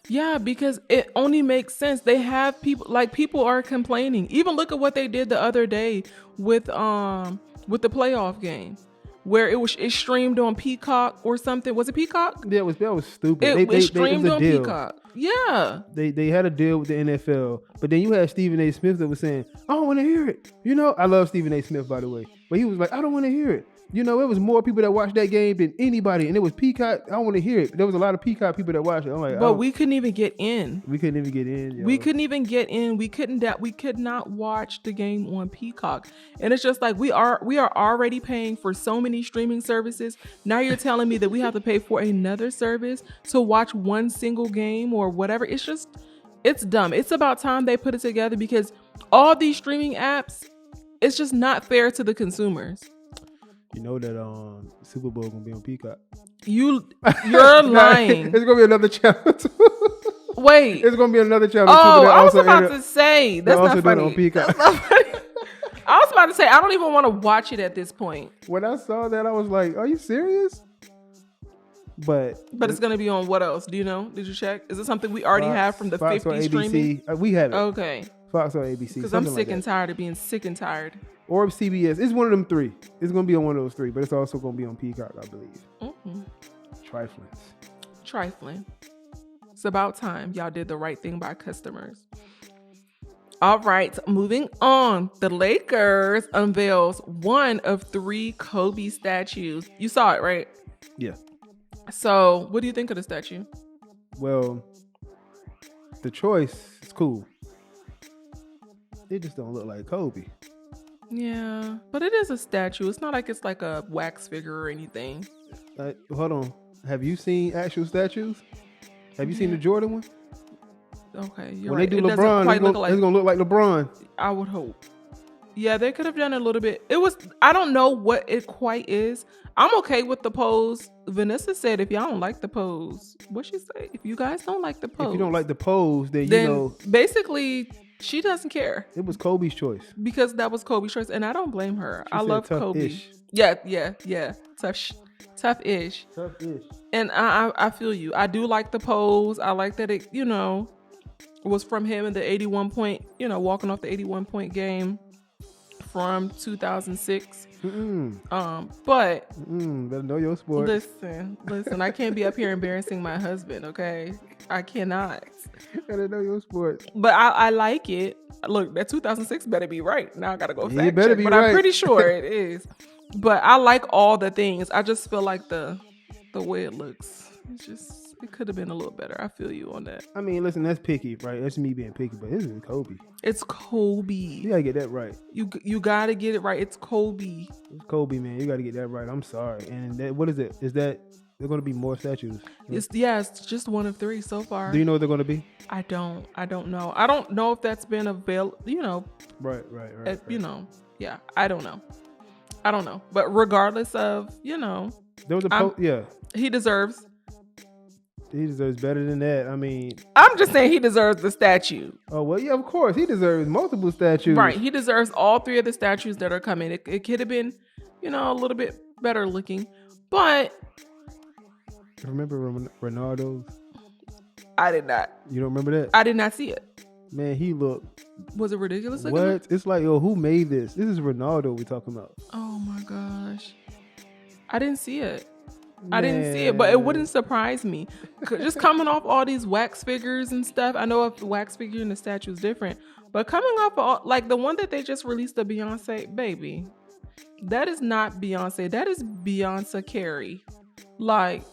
Speaker 1: Yeah, because it only makes sense. They have people are complaining. Even look at what they did the other day with the playoff game, where it streamed on Peacock or something. Was it Peacock?
Speaker 2: That was stupid.
Speaker 1: It streamed on Peacock. Yeah.
Speaker 2: They had a deal with the NFL, but then you had Stephen A. Smith that was saying, I don't want to hear it. I love Stephen A. Smith, by the way, but he was like, I don't want to hear it. It was more people that watched that game than anybody, and it was Peacock. I don't want to hear it. There was a lot of Peacock people that watched it. I'm like,
Speaker 1: but we couldn't even get in.
Speaker 2: We couldn't even get in.
Speaker 1: Yo. We couldn't even get in. We could not watch the game on Peacock, and it's just like we are already paying for so many streaming services. Now you're telling me that we have to pay for another service to watch one single game or whatever. It's dumb. It's about time they put it together, because all these streaming apps, it's just not fair to the consumers.
Speaker 2: You know that Super Bowl gonna be on Peacock.
Speaker 1: You're lying.
Speaker 2: It's gonna be another channel too.
Speaker 1: Wait,
Speaker 2: it's gonna be another channel.
Speaker 1: Oh, too, I was about to say that's not funny.
Speaker 2: On Peacock.
Speaker 1: That's not funny. I was about to say I don't even want to watch it at this point.
Speaker 2: When I saw that, I was like, "Are you serious?" But
Speaker 1: it's gonna be on what else? Do you know? Did you check? Is it something we already have from the
Speaker 2: Fox
Speaker 1: 50 streaming?
Speaker 2: We have it.
Speaker 1: Okay.
Speaker 2: Fox or ABC.
Speaker 1: Because I'm sick and tired of being sick and tired.
Speaker 2: Or CBS. It's one of them three. It's going to be on one of those three, but it's also going to be on Peacock, I believe. Mm-hmm.
Speaker 1: Trifling. It's about time y'all did the right thing by customers. All right, moving on. The Lakers unveils one of 3 Kobe statues. You saw it, right?
Speaker 2: Yeah.
Speaker 1: So, what do you think of the statue?
Speaker 2: Well, the choice is cool. It just don't look like Kobe.
Speaker 1: Yeah, but it is a statue. It's not like it's like a wax figure or anything.
Speaker 2: Hold on. Have you seen actual statues? Have you seen the Jordan one?
Speaker 1: Okay, you're
Speaker 2: when
Speaker 1: right.
Speaker 2: They do LeBron, it's going to look like LeBron.
Speaker 1: I would hope. Yeah, they could have done it a little bit. I don't know what it quite is. I'm okay with the pose. Vanessa said if y'all don't like the pose, what she say? If you guys don't like the pose.
Speaker 2: If you don't like the pose, then you know.
Speaker 1: Basically, she doesn't care.
Speaker 2: It was Kobe's choice.
Speaker 1: Because that was Kobe's choice, and I don't blame her. I love Kobe. Yeah. Tough-ish. And I feel you. I do like the pose. I like that it, was from him in the 81 point, walking off the 81 point game from 2006. But
Speaker 2: better know your sport.
Speaker 1: Listen, I can't be up here embarrassing my husband, okay? I cannot.
Speaker 2: Better know your sport.
Speaker 1: But I like it. Look, that 2006 better be right. Now I gotta go fact
Speaker 2: check,
Speaker 1: but
Speaker 2: right.
Speaker 1: I'm pretty sure it is. But I like all the things. I just feel like the way it looks, it could have been a little better. I feel you on that.
Speaker 2: I mean, listen, that's picky, right? That's me being picky, but this is Kobe.
Speaker 1: It's Kobe.
Speaker 2: You gotta get that right.
Speaker 1: You gotta get it right. It's Kobe.
Speaker 2: It's Kobe, man. You gotta get that right. I'm sorry. And what is it? Is that there going to be more statues?
Speaker 1: It's just one of 3 so far.
Speaker 2: Do you know what they're going to be?
Speaker 1: I don't know. I don't know if that's been available.
Speaker 2: Right.
Speaker 1: Yeah. I don't know. But regardless of,
Speaker 2: there was a
Speaker 1: he deserves.
Speaker 2: He deserves better than that. I mean,
Speaker 1: I'm just saying he deserves the statue.
Speaker 2: Oh, well, yeah, of course. He deserves multiple statues.
Speaker 1: Right. He deserves all 3 of the statues that are coming. It could have been, a little bit better looking. But
Speaker 2: remember Ronaldo's?
Speaker 1: I did not.
Speaker 2: You don't remember that?
Speaker 1: I did not see it.
Speaker 2: Man, he looked.
Speaker 1: Was it ridiculous?
Speaker 2: What? It's like, who made this? This is Ronaldo we're talking about.
Speaker 1: Oh my gosh. I didn't see it. I didn't see it, but it wouldn't surprise me. Just coming off all these wax figures and stuff. I know if the wax figure and the statue is different, but coming off of all, like the one that they just released, the Beyonce, baby, that is not Beyonce. That is Beyonce Carey. Like,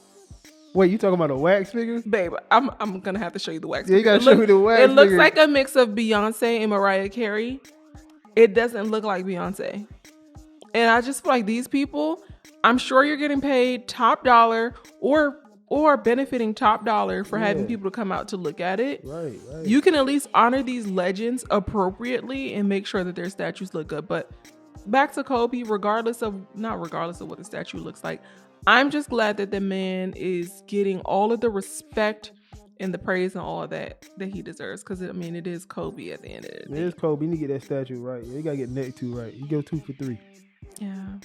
Speaker 2: wait, you talking about a wax figure?
Speaker 1: Babe, I'm gonna have to show you the wax.
Speaker 2: Yeah, you gotta show me the wax figure.
Speaker 1: It looks like a mix of Beyonce and Mariah Carey. It doesn't look like Beyonce. And I just feel like these people, I'm sure you're getting paid top dollar or benefiting top dollar for having people to come out to look at it.
Speaker 2: Right.
Speaker 1: You can at least honor these legends appropriately and make sure that their statues look good. But back to Kobe, regardless of what the statue looks like, I'm just glad that the man is getting all of the respect and the praise and all of that he deserves. Because, I mean, it is Kobe at the end of it.
Speaker 2: It is Kobe. You need to get that statue right. You got to get neck 2 right. You go 2 for 3.
Speaker 1: Yeah.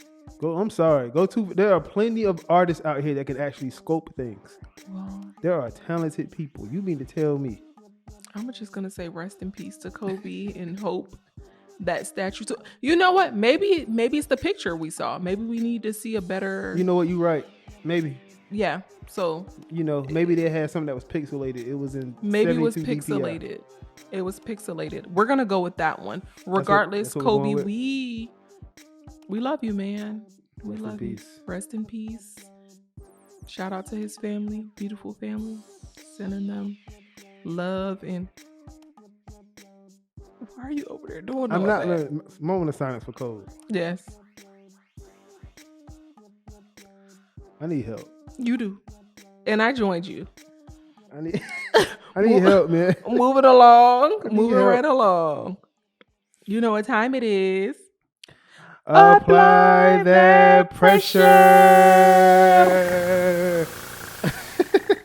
Speaker 2: I'm sorry. Go 2. There are plenty of artists out here that can actually sculpt things.
Speaker 1: Well,
Speaker 2: there are talented people. You mean to tell me?
Speaker 1: I'm just going to say rest in peace to Kobe and hope that statue. You know what? Maybe it's the picture we saw. Maybe we need to see a better.
Speaker 2: You know what? You're right. Maybe.
Speaker 1: Yeah. So.
Speaker 2: You know, maybe they had something that was pixelated. It was in.
Speaker 1: Maybe it was pixelated. DPI. It was pixelated. We're gonna go with that one. Regardless, that's what Kobe, we love you, man. We love you. Rest in peace. Shout out to his family, beautiful family. Sending them love and. Why are you over there doing
Speaker 2: I'm not moment of silence for Kobe.
Speaker 1: Yes.
Speaker 2: I need help.
Speaker 1: You do. And I joined you.
Speaker 2: I need help, man.
Speaker 1: Moving along. Moving right along. You know what time it is.
Speaker 2: Apply that pressure.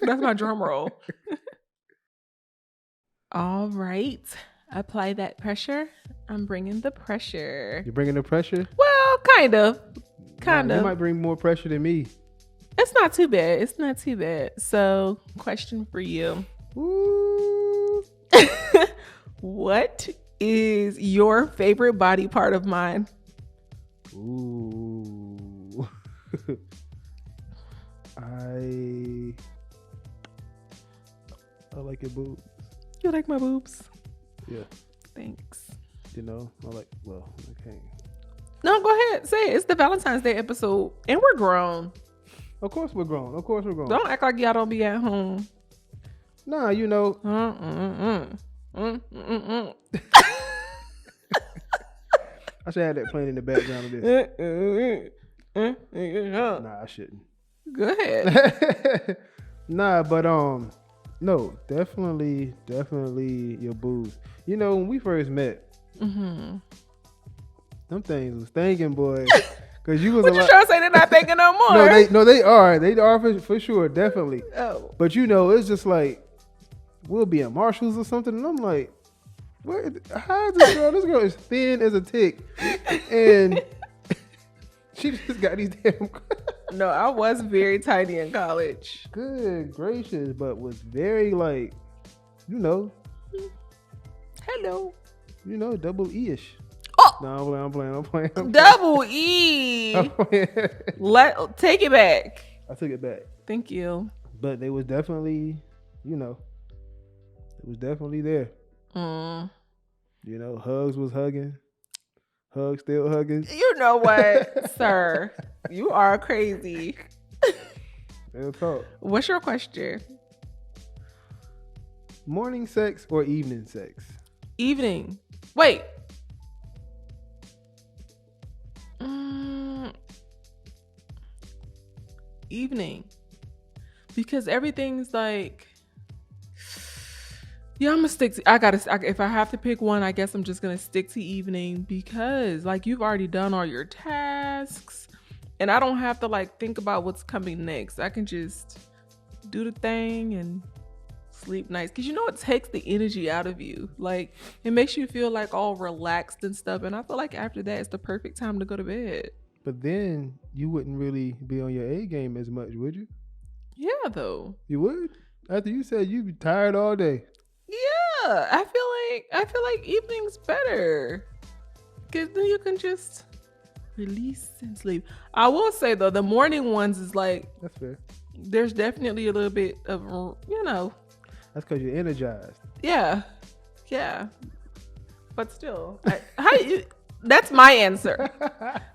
Speaker 1: That's my drum roll. All right. Apply that pressure. I'm bringing the pressure.
Speaker 2: You're bringing the pressure?
Speaker 1: Well, kind of.
Speaker 2: You might bring more pressure than me.
Speaker 1: It's not too bad. So, question for you.
Speaker 2: Ooh.
Speaker 1: What is your favorite body part of mine?
Speaker 2: Ooh. I like your boobs.
Speaker 1: You like my boobs?
Speaker 2: Yeah.
Speaker 1: Thanks.
Speaker 2: You know, okay.
Speaker 1: No, go ahead. Say it. It's the Valentine's Day episode, and we're grown.
Speaker 2: Of course we're grown.
Speaker 1: Don't act like y'all don't be at home.
Speaker 2: Nah, you know. I should have that playing in the background of this. Nah, I shouldn't.
Speaker 1: Go ahead.
Speaker 2: Nah, but no, definitely your boobs. You know, when we first met, them things was thinking, boy. Cause you was.
Speaker 1: What you trying to say? They're not thinking no more?
Speaker 2: They are. They are for sure, definitely.
Speaker 1: Oh.
Speaker 2: But you know, it's just like we'll be at Marshalls or something, and I'm like, what? How is this girl? This girl is thin as a tick, and she just got these damn.
Speaker 1: No, I was very tiny in college.
Speaker 2: Good gracious, but was very like, you know.
Speaker 1: Hello.
Speaker 2: You know, double E-ish.
Speaker 1: Oh.
Speaker 2: No, I'm playing.
Speaker 1: Double E. Take it back.
Speaker 2: I took it back.
Speaker 1: Thank you.
Speaker 2: But they was definitely, you know, it was definitely there. You know, hugs was hugging. Hugs still hugging.
Speaker 1: You know what, sir? You are crazy.
Speaker 2: Real talk.
Speaker 1: What's your question?
Speaker 2: Morning sex or evening sex?
Speaker 1: Evening. Wait. Evening. Because everything's like, yeah, I'm gonna stick to, if I have to pick one, I guess I'm just gonna stick to evening because like you've already done all your tasks and I don't have to like think about what's coming next. I can just do the thing and sleep nice. Cause you know, it takes the energy out of you. Like it makes you feel like all relaxed and stuff. And I feel like after that, it's the perfect time to go to bed.
Speaker 2: But then you wouldn't really be on your A game as much, would you?
Speaker 1: Yeah, though.
Speaker 2: You would? After you said you'd be tired all day.
Speaker 1: Yeah, I feel like evening's better. Cause then you can just Release and sleep. I will say though, the morning ones is like,
Speaker 2: That's fair.
Speaker 1: there's definitely a little bit of,
Speaker 2: That's because you're energized.
Speaker 1: yeah. But still, that's my answer.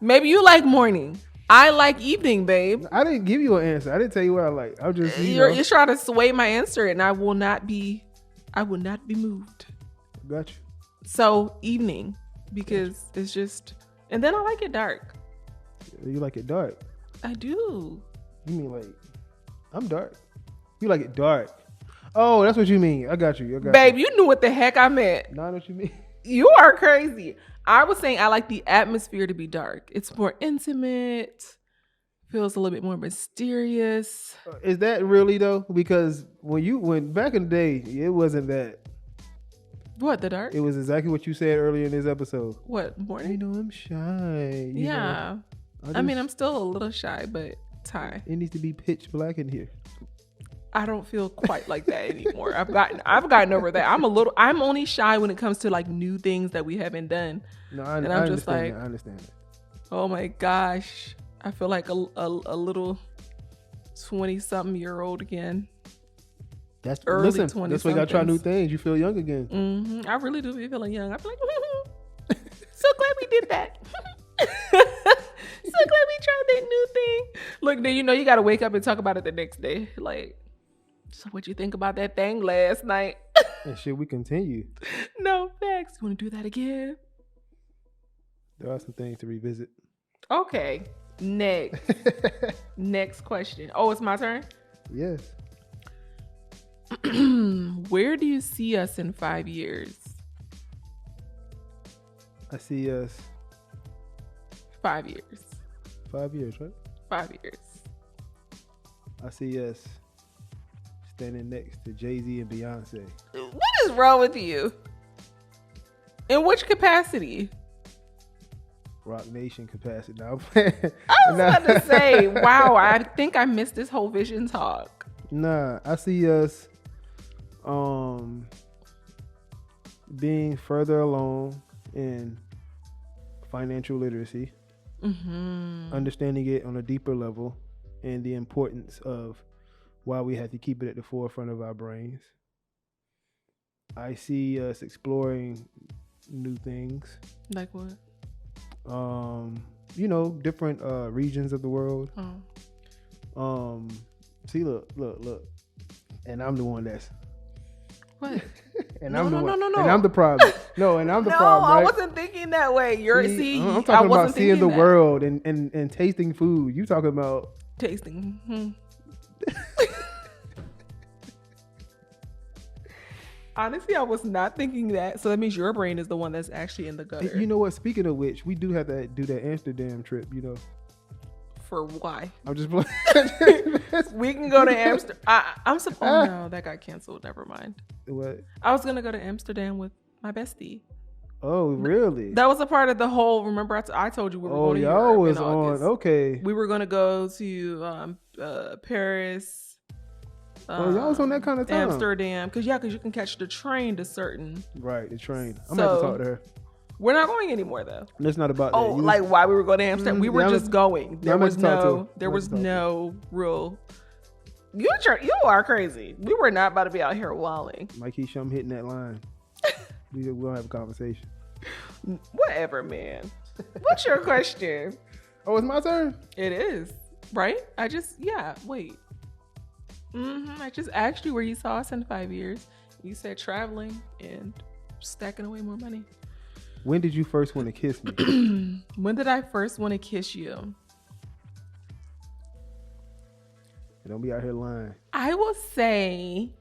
Speaker 1: Maybe you like morning. I like evening, babe.
Speaker 2: I didn't give you an answer. I didn't tell you what I like. I'm just
Speaker 1: You're trying to sway my answer, and I will not be moved.
Speaker 2: Got you.
Speaker 1: So evening, because it's just, and then I like it dark.
Speaker 2: You like it dark.
Speaker 1: I do.
Speaker 2: You mean like I'm dark? You like it dark? Oh, that's what you mean. I got you.
Speaker 1: Babe, you knew what the heck I meant.
Speaker 2: Not what you mean.
Speaker 1: You are crazy. I was saying I like the atmosphere to be dark. It's more intimate. Feels a little bit more mysterious.
Speaker 2: Is that really though? Because when back in the day, it wasn't that.
Speaker 1: What, the dark?
Speaker 2: It was exactly what you said earlier in this episode.
Speaker 1: What, morning?
Speaker 2: You know, I'm shy.
Speaker 1: Yeah. I mean, I'm still a little shy, but Ty,
Speaker 2: it needs to be pitch black in here.
Speaker 1: I don't feel quite like that anymore. I've gotten over that. I'm only shy when it comes to like new things that we haven't done.
Speaker 2: No,
Speaker 1: I'm just like,
Speaker 2: I understand that.
Speaker 1: Oh my gosh. I feel like a little 20-something-year-old again.
Speaker 2: That's
Speaker 1: early
Speaker 2: 20.
Speaker 1: Listen,
Speaker 2: that's why you gotta try new things. You feel young again.
Speaker 1: Mm-hmm. I really do be feeling young. I feel like, so glad we did that. So glad we tried that new thing. Look, then you gotta wake up and talk about it the next day. Like, so what'd you think about that thing last night?
Speaker 2: And should we continue?
Speaker 1: No, facts. You want to do that again?
Speaker 2: There are some things to revisit.
Speaker 1: Okay. Next question. Oh, it's my turn?
Speaker 2: Yes.
Speaker 1: Where do you see us in 5 years?
Speaker 2: I see us
Speaker 1: 5 years.
Speaker 2: 5 years, right?
Speaker 1: 5 years.
Speaker 2: I see us standing next to Jay-Z and Beyonce.
Speaker 1: What is wrong with you? In which capacity?
Speaker 2: Rock Nation capacity. No,
Speaker 1: I was about to say, wow, I think I missed this whole vision talk.
Speaker 2: Nah, I see us being further along in financial literacy, understanding it on a deeper level, and the importance of why we have to keep it at the forefront of our brains. I see us exploring new things.
Speaker 1: Like what?
Speaker 2: Different regions of the world. See, look. And I'm the one that's
Speaker 1: what?
Speaker 2: And
Speaker 1: no.
Speaker 2: And I'm the problem. No, and I'm the problem. Right?
Speaker 1: I wasn't thinking that way.
Speaker 2: I'm talking about seeing the world and tasting food. You talking about
Speaker 1: tasting. Honestly, I was not thinking that. So that means your brain is the one that's actually in the gutter.
Speaker 2: You know what? Speaking of which, we do have to do that Amsterdam trip,
Speaker 1: For why?
Speaker 2: I'm just playing.
Speaker 1: We can go to Amsterdam. Oh no, that got canceled. Never mind.
Speaker 2: What?
Speaker 1: I was gonna go to Amsterdam with my bestie.
Speaker 2: Oh, really?
Speaker 1: That was a part of the whole. Remember, I told you we were going to
Speaker 2: y'all
Speaker 1: Europe
Speaker 2: was
Speaker 1: in August.
Speaker 2: on. Okay.
Speaker 1: We were gonna go to Paris.
Speaker 2: Y'all was on that kind of time.
Speaker 1: Amsterdam, because you can catch the train to certain.
Speaker 2: Right, the train. I'm gonna have to talk to her.
Speaker 1: We're not going anymore though.
Speaker 2: It's not about that.
Speaker 1: Like why we were going to Amsterdam? We were just going. There was no real. You are crazy. We were not about to be out here wilding.
Speaker 2: Mikey Shum hitting that line. we don't have a conversation.
Speaker 1: Whatever, man. What's your question?
Speaker 2: Oh, it's my turn?
Speaker 1: It is. Right? Wait. I just asked you where you saw us in 5 years. You said traveling and stacking away more money.
Speaker 2: When did you first want to kiss me?
Speaker 1: When did I first want to kiss you?
Speaker 2: Don't be out here lying.
Speaker 1: I will say,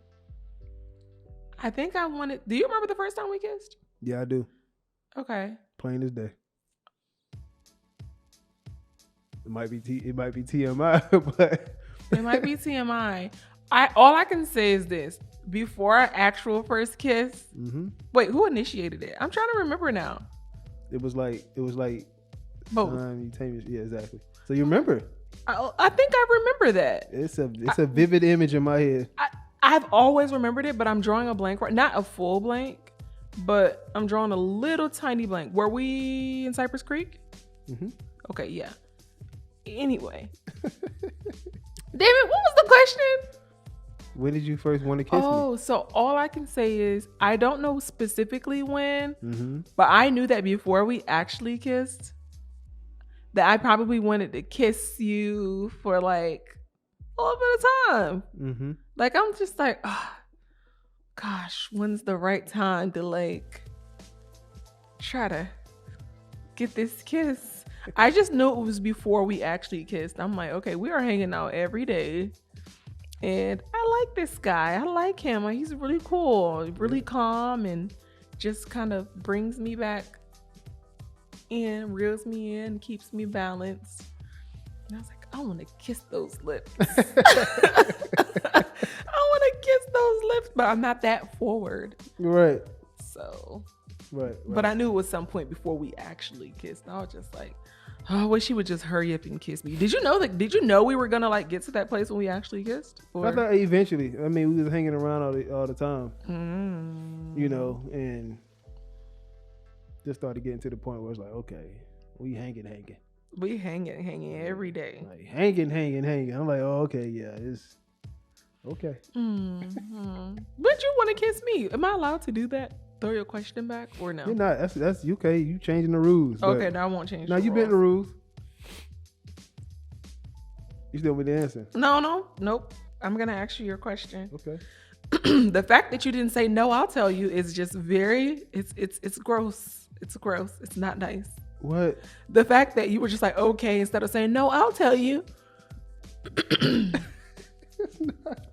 Speaker 1: I think I wanted. Do you remember the first time we kissed?
Speaker 2: Yeah, I do.
Speaker 1: Okay.
Speaker 2: Plain as day. It might be TMI, but
Speaker 1: it might be TMI. All I can say is this: before our actual first kiss. Wait, who initiated it? I'm trying to remember now.
Speaker 2: It was like
Speaker 1: both.
Speaker 2: Yeah, exactly. So you remember?
Speaker 1: I think I remember that.
Speaker 2: It's a vivid image in my head.
Speaker 1: I've always remembered it, but I'm drawing a blank right. Not a full blank, but I'm drawing a little tiny blank. Were we in Cypress Creek? Okay, yeah. Anyway. David, what was the question?
Speaker 2: When did you first want to kiss me?
Speaker 1: Oh, so all I can say is I don't know specifically when,
Speaker 2: Mm-hmm.
Speaker 1: but I knew that before we actually kissed, that I probably wanted to kiss you for like a little bit of time.
Speaker 2: Mm-hmm.
Speaker 1: Like, I'm just like, oh, gosh, when's the right time to like try to get this kiss? I just knew it was before we actually kissed. I'm like, okay, we are hanging out every day. And I like this guy. I like him. He's really cool, really calm, and just kind of brings me back in, reels me in, keeps me balanced. And I was like, I want to kiss those lips. I want to kiss those lips, but I'm not that forward.
Speaker 2: Right.
Speaker 1: So,
Speaker 2: Right.
Speaker 1: but I knew it was some point before we actually kissed. I was just like, oh, I wish he would just hurry up and kiss me. Did you know we were gonna like get to that place when we actually kissed?
Speaker 2: I thought eventually. I mean, we was hanging around all the time,
Speaker 1: you
Speaker 2: know, and just started getting to the point where it's like, okay, we hanging.
Speaker 1: We hanging every day.
Speaker 2: Like hanging. I'm like, oh, okay, yeah, it's okay.
Speaker 1: Mm-hmm. But you want to kiss me? Am I allowed to do that? Throw your question back or no?
Speaker 2: You're not. That's okay. You changing the rules.
Speaker 1: Okay, now I won't change.
Speaker 2: Now you been the rules. You still with the answer?
Speaker 1: Nope. I'm gonna ask you your question.
Speaker 2: Okay.
Speaker 1: The fact that you didn't say no, I'll tell you, is just very. It's gross. It's gross. It's not nice.
Speaker 2: What?
Speaker 1: The fact that you were just like okay instead of saying no, I'll tell you.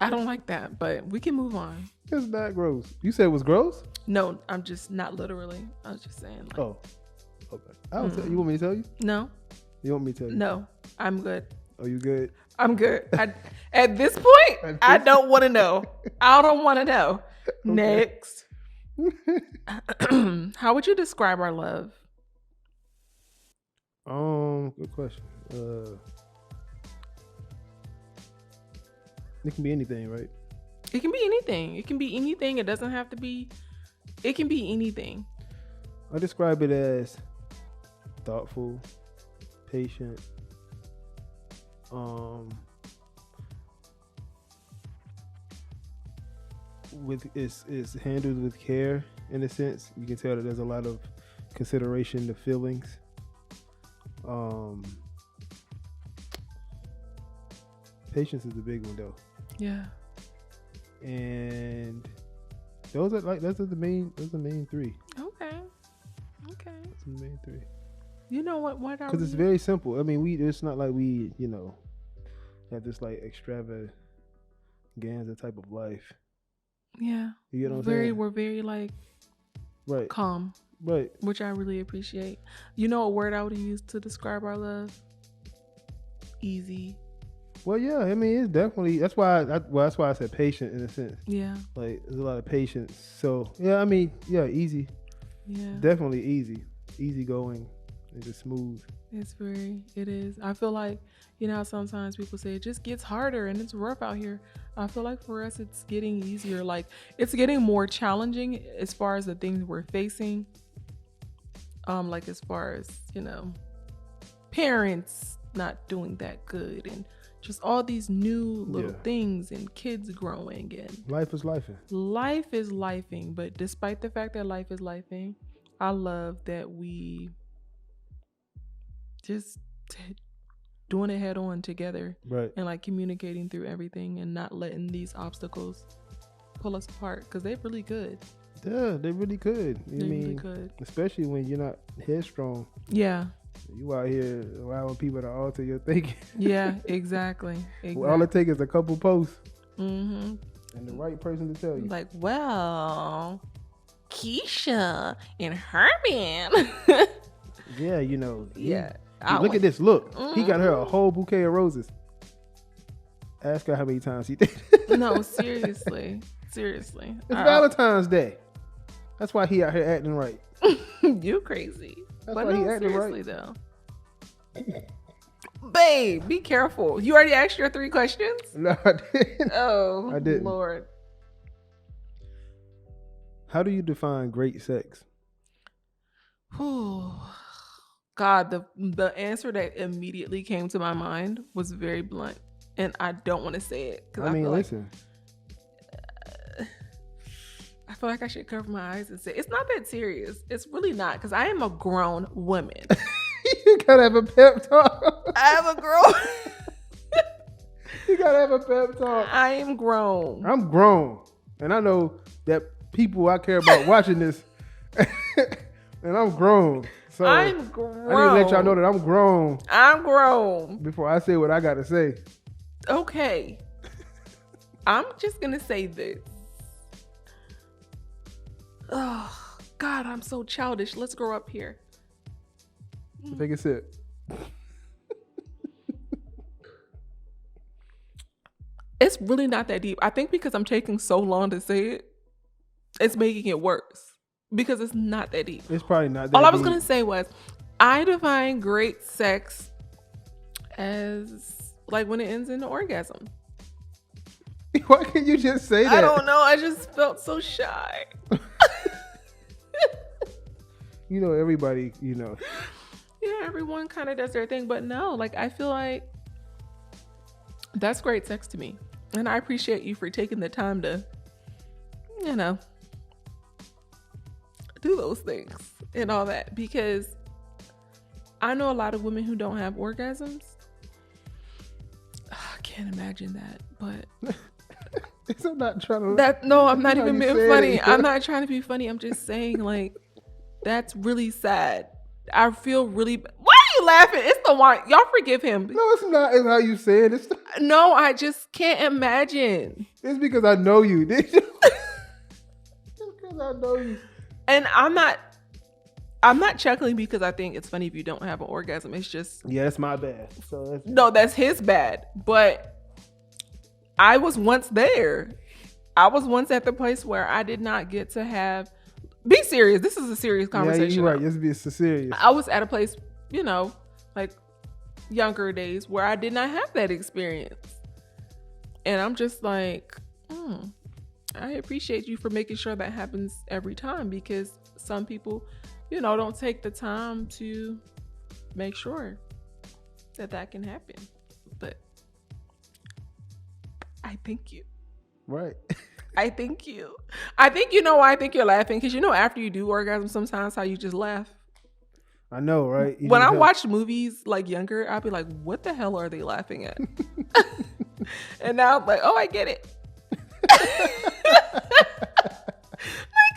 Speaker 1: I don't like that, but we can move on.
Speaker 2: It's not gross. You said it was gross?
Speaker 1: No, I'm just not literally. I was just saying. Like,
Speaker 2: oh, okay. You want me to tell you?
Speaker 1: No.
Speaker 2: You want me to tell you?
Speaker 1: No, I'm good.
Speaker 2: Oh, you good?
Speaker 1: I'm good. At this point, I don't want to know. I don't want to know. Okay. Next. How would you describe our love?
Speaker 2: Good question. It can be anything, right?
Speaker 1: It can be anything. It can be anything. It doesn't have to be. It can be anything.
Speaker 2: I describe it as thoughtful, patient, is handled with care in a sense. You can tell that there's a lot of consideration to feelings. Patience is the big one though.
Speaker 1: Yeah.
Speaker 2: And those are the main three.
Speaker 1: Okay.
Speaker 2: Those are the main three.
Speaker 1: You know what?
Speaker 2: Because it's very simple. I mean, it's not like we, have this like extravaganza type of life.
Speaker 1: Yeah.
Speaker 2: You know what I'm saying?
Speaker 1: We're very like
Speaker 2: right.
Speaker 1: calm.
Speaker 2: Right.
Speaker 1: Which I really appreciate. You know a word I would use to describe our love? Easy.
Speaker 2: Well, yeah. I mean, it's definitely. That's why I said patient in a sense.
Speaker 1: Yeah. Like
Speaker 2: there's a lot of patience. So yeah, I mean, yeah, easy.
Speaker 1: Yeah.
Speaker 2: Definitely easy going, and just smooth.
Speaker 1: It is. I feel like, sometimes people say it just gets harder and it's rough out here. I feel like for us, it's getting easier. Like it's getting more challenging as far as the things we're facing. Like as far as, parents not doing that good and just all these new little things and kids growing and
Speaker 2: life is lifing.
Speaker 1: Life is lifing, but despite the fact that life is lifing, I love that we just doing it head on together,
Speaker 2: right? And
Speaker 1: like communicating through everything and not letting these obstacles pull us apart because they're really good.
Speaker 2: Yeah, they really could.
Speaker 1: Really could,
Speaker 2: especially when you're not headstrong.
Speaker 1: Yeah.
Speaker 2: You out here allowing people to alter your thinking.
Speaker 1: Yeah, exactly.
Speaker 2: Well, all it takes is a couple posts.
Speaker 1: Mm-hmm.
Speaker 2: And the right person to tell you.
Speaker 1: Like, well, Keisha and Herman.
Speaker 2: Yeah,
Speaker 1: Yeah.
Speaker 2: Look at this. Look. Mm-hmm. He got her a whole bouquet of roses. Ask her how many times he did.
Speaker 1: No, seriously. Seriously.
Speaker 2: It's Valentine's Day. That's why he out here acting right.
Speaker 1: You crazy.
Speaker 2: That's why he acting
Speaker 1: seriously though. Babe, be careful. You already asked your 3 questions?
Speaker 2: No, I didn't.
Speaker 1: Oh,
Speaker 2: I didn't.
Speaker 1: Lord.
Speaker 2: How do you define great sex?
Speaker 1: God, the answer that immediately came to my mind was very blunt, and I don't want to say it because
Speaker 2: I mean, listen.
Speaker 1: I feel like I should cover my eyes and say it's not that serious. It's really not, because I am a grown woman.
Speaker 2: You gotta have a pep talk.
Speaker 1: I am a grown.
Speaker 2: You gotta have a pep talk.
Speaker 1: I am grown.
Speaker 2: I'm grown, and I know that people I care about watching this, and I'm grown. So
Speaker 1: I'm grown.
Speaker 2: I need to let y'all know that I'm grown.
Speaker 1: I'm grown.
Speaker 2: Before I say what I gotta say.
Speaker 1: Okay. I'm just gonna say this. Oh God, I'm so childish. Let's grow up here.
Speaker 2: Take a sip.
Speaker 1: It's really not that deep. I think because I'm taking so long to say it, it's making it worse. Because it's not that deep.
Speaker 2: It's probably not that deep.
Speaker 1: All I was going to say was, I define great sex as like when it ends in an orgasm.
Speaker 2: Why can't you just say that?
Speaker 1: I don't know. I just felt so shy.
Speaker 2: You know, everybody, you know.
Speaker 1: Yeah, everyone kind of does their thing. But no, like I feel like that's great sex to me. And I appreciate you for taking the time to, you know, do those things and all that, because I know a lot of women who don't have orgasms. I can't imagine that, but
Speaker 2: I'm not trying to.
Speaker 1: I'm not even being funny. I'm not trying to be funny. I'm just saying, like, that's really sad. I feel really. Why are you laughing? It's the wine. Y'all forgive him.
Speaker 2: No, it's not. It's how you say it.
Speaker 1: No, I just can't imagine.
Speaker 2: It's because I know you. It's because I know you.
Speaker 1: And I'm not chuckling because I think it's funny if you don't have an orgasm. It's just,
Speaker 2: yeah, that's my bad. So
Speaker 1: that's his bad. But I was once there. I was once at the place where I did not get to have. Be serious. This is a serious conversation.
Speaker 2: Yeah, you're right. This is serious.
Speaker 1: I was at a place, you know, like younger days where I did not have that experience, and I'm just like, I appreciate you for making sure that happens every time, because some people, you know, don't take the time to make sure that can happen. But I thank you.
Speaker 2: Right.
Speaker 1: I thank you. I think you know why I think you're laughing, because you know after you do orgasm sometimes how you just laugh.
Speaker 2: I know, right?
Speaker 1: When I watched movies like younger, I'd be like, what the hell are they laughing at? And now I'm like, oh, I get it. Like,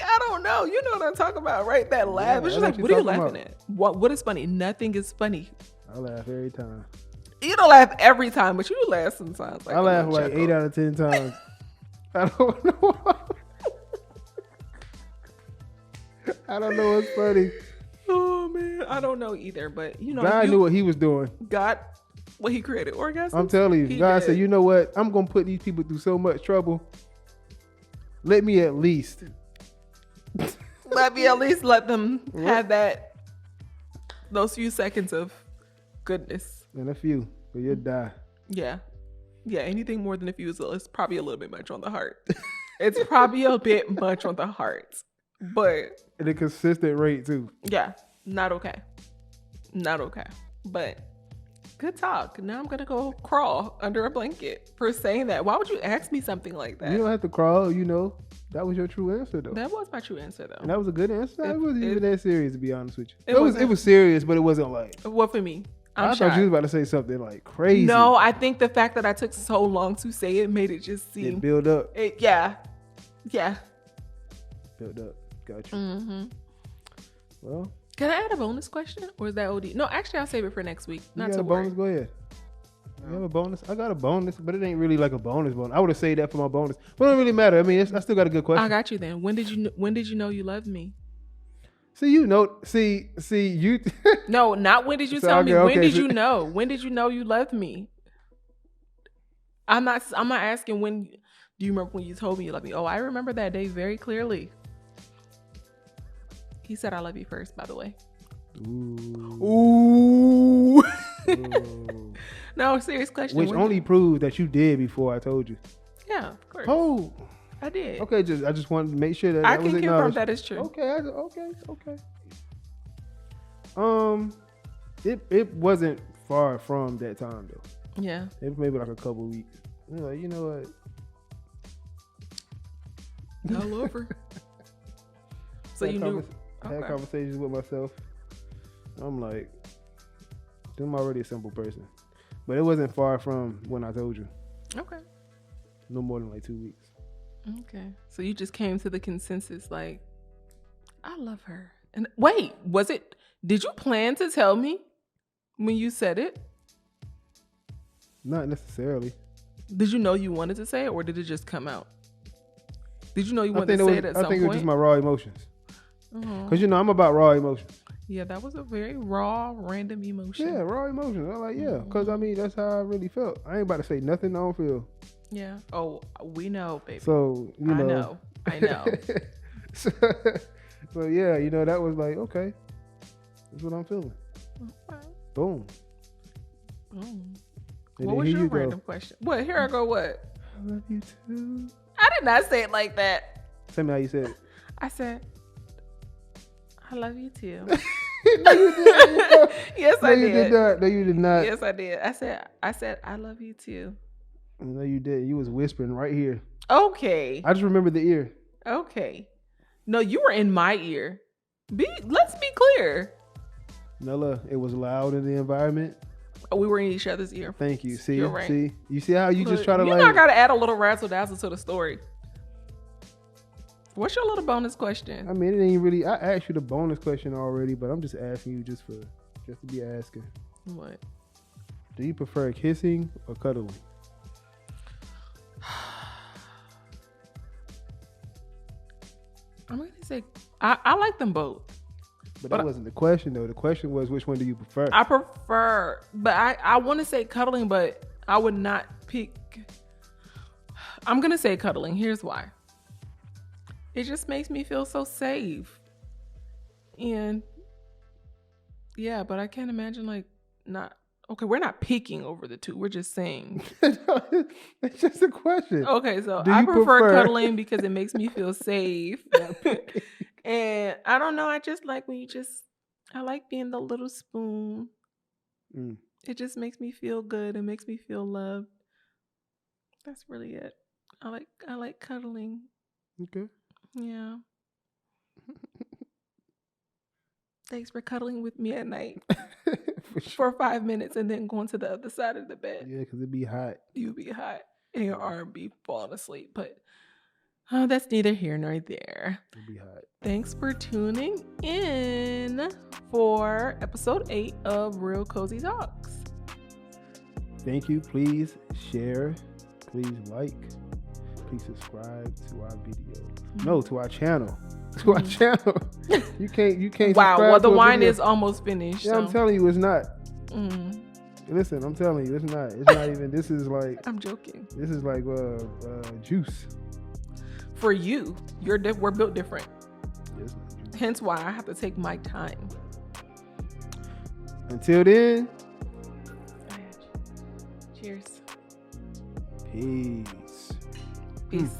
Speaker 1: I don't know. You know what I'm talking about, right? That laugh. It's just like, what are you laughing at? What is funny? Nothing is funny.
Speaker 2: I laugh every time.
Speaker 1: You don't laugh every time, but you laugh sometimes. Like,
Speaker 2: I laugh like 8 out of 10 times. I don't know. I don't know what's funny.
Speaker 1: Oh man, I don't know either. But you know,
Speaker 2: God knew what he was doing.
Speaker 1: God, what he created orgasms.
Speaker 2: I'm telling you, God said, you know what? I'm gonna put these people through so much trouble. Let me at least
Speaker 1: let them have those few seconds of goodness.
Speaker 2: And a few, but you'll die.
Speaker 1: Yeah. Anything more than a few is probably a little bit much on the heart. It's probably a bit much on the heart, but
Speaker 2: at a consistent rate too.
Speaker 1: Yeah, not okay. But good talk. Now I'm gonna go crawl under a blanket for saying that. Why would you ask me something like that?
Speaker 2: You don't have to crawl. You know, that was your true answer though.
Speaker 1: That was my true answer though.
Speaker 2: And that was a good answer. It wasn't even that serious, to be honest with you.
Speaker 1: It
Speaker 2: was serious, but it wasn't like.
Speaker 1: What for me?
Speaker 2: I thought you was about to say something like crazy.
Speaker 1: No, I think the fact that I took so long to say it made it just seem.
Speaker 2: It build up.
Speaker 1: Yeah.
Speaker 2: Build up. Got you.
Speaker 1: Mm-hmm.
Speaker 2: Well.
Speaker 1: Can I add a bonus question, or is that OD? No, actually, I'll save it for next week. Not to
Speaker 2: worry. Bonus? Go ahead. You have a bonus? I got a bonus, but it ain't really like a bonus. I would have saved that for my bonus, but it don't really matter. I mean, I still got a good question.
Speaker 1: I got you then. When did you know you loved me?
Speaker 2: See, you.
Speaker 1: No, not when did you tell me. When did you know? When did you know you loved me? I'm not asking when. Do you remember when you told me you loved me? Oh, I remember that day very clearly. He said I love you first, by the way. Ooh. No, serious question.
Speaker 2: Which only proves that you did before I told you.
Speaker 1: Yeah, of course.
Speaker 2: Oh.
Speaker 1: I did.
Speaker 2: Okay, I just wanted to make sure that I
Speaker 1: can confirm that is true.
Speaker 2: Okay. it wasn't far from that time though.
Speaker 1: Yeah.
Speaker 2: It was maybe like a couple weeks. Like, you know what?
Speaker 1: All over. So you knew.
Speaker 2: I had conversations with myself. I'm like, I'm already a simple person. But it wasn't far from when I told you.
Speaker 1: Okay.
Speaker 2: No more than like 2 weeks.
Speaker 1: Okay. So you just came to the consensus like, I love her. And wait, did you plan to tell me when you said it?
Speaker 2: Not necessarily.
Speaker 1: Did you know you wanted to say it, or did it just come out? Did you know you wanted to say it at some point?
Speaker 2: I think it was just my raw emotions.
Speaker 1: Uh-huh.
Speaker 2: Because, I'm about raw emotions.
Speaker 1: Yeah, that was a very raw, random emotion.
Speaker 2: Yeah, raw emotions. I'm like, yeah. Because, that's how I really felt. I ain't about to say nothing I don't feel.
Speaker 1: Yeah. Oh, we know, baby.
Speaker 2: So,
Speaker 1: I know.
Speaker 2: so, yeah, that was like, okay. That's what I'm feeling.
Speaker 1: Okay.
Speaker 2: Boom.
Speaker 1: What was your random question? What? Here I go. What?
Speaker 2: I love you too.
Speaker 1: I did not say it like that.
Speaker 2: Tell me how you said it.
Speaker 1: I said, I love you too.
Speaker 2: No, you did.
Speaker 1: Yes, I did.
Speaker 2: You did not. No, you did not.
Speaker 1: Yes, I did. I said, I love you too.
Speaker 2: No, you did. You was whispering right here.
Speaker 1: Okay.
Speaker 2: I just remember the ear.
Speaker 1: Okay. No, you were in my ear. Let's be clear.
Speaker 2: Nella, it was loud in the environment.
Speaker 1: We were in each other's ear.
Speaker 2: Thank you. See,
Speaker 1: You're right.
Speaker 2: See, you see how you just try to
Speaker 1: you know I gotta add a little razzle dazzle to the story. What's your little bonus question?
Speaker 2: I mean, it ain't really. I asked you the bonus question already, but I'm just asking you just to be asking.
Speaker 1: What?
Speaker 2: Do you prefer kissing or cuddling?
Speaker 1: I'm gonna say I like them both.
Speaker 2: But that wasn't the question though. The question was, which one do you prefer?
Speaker 1: I prefer, but I want to say cuddling, but I would not pick. I'm gonna say cuddling. Here's why. It just makes me feel so safe. And yeah, but I can't imagine we're not picking over the two. We're just saying.
Speaker 2: It's just a question.
Speaker 1: Okay, so I prefer cuddling because it makes me feel safe. And I don't know, I just like I like being the little spoon. It just makes me feel good. It makes me feel loved. That's really it. I like cuddling.
Speaker 2: Okay.
Speaker 1: Yeah. Thanks for cuddling with me at night for 5 minutes and then going to the other side of the bed.
Speaker 2: Yeah, because it'd be hot.
Speaker 1: You'd be hot and your arm be falling asleep. But that's neither here nor there.
Speaker 2: It'd be hot.
Speaker 1: Thanks for tuning in for episode 8 of Real Cozy Talks.
Speaker 2: Thank you. Please share. Please like. Please subscribe to our video. No, to our channel. To our channel. You can't.
Speaker 1: Wow. Well, the wine is almost finished.
Speaker 2: Yeah,
Speaker 1: so.
Speaker 2: I'm telling you, it's not. Listen, I'm telling you, it's not. It's not even. This is like.
Speaker 1: I'm joking.
Speaker 2: This is like juice.
Speaker 1: For you, we're built different.
Speaker 2: Yes,
Speaker 1: hence why I have to take my time.
Speaker 2: Until then.
Speaker 1: Cheers.
Speaker 2: Peace.
Speaker 1: Peace.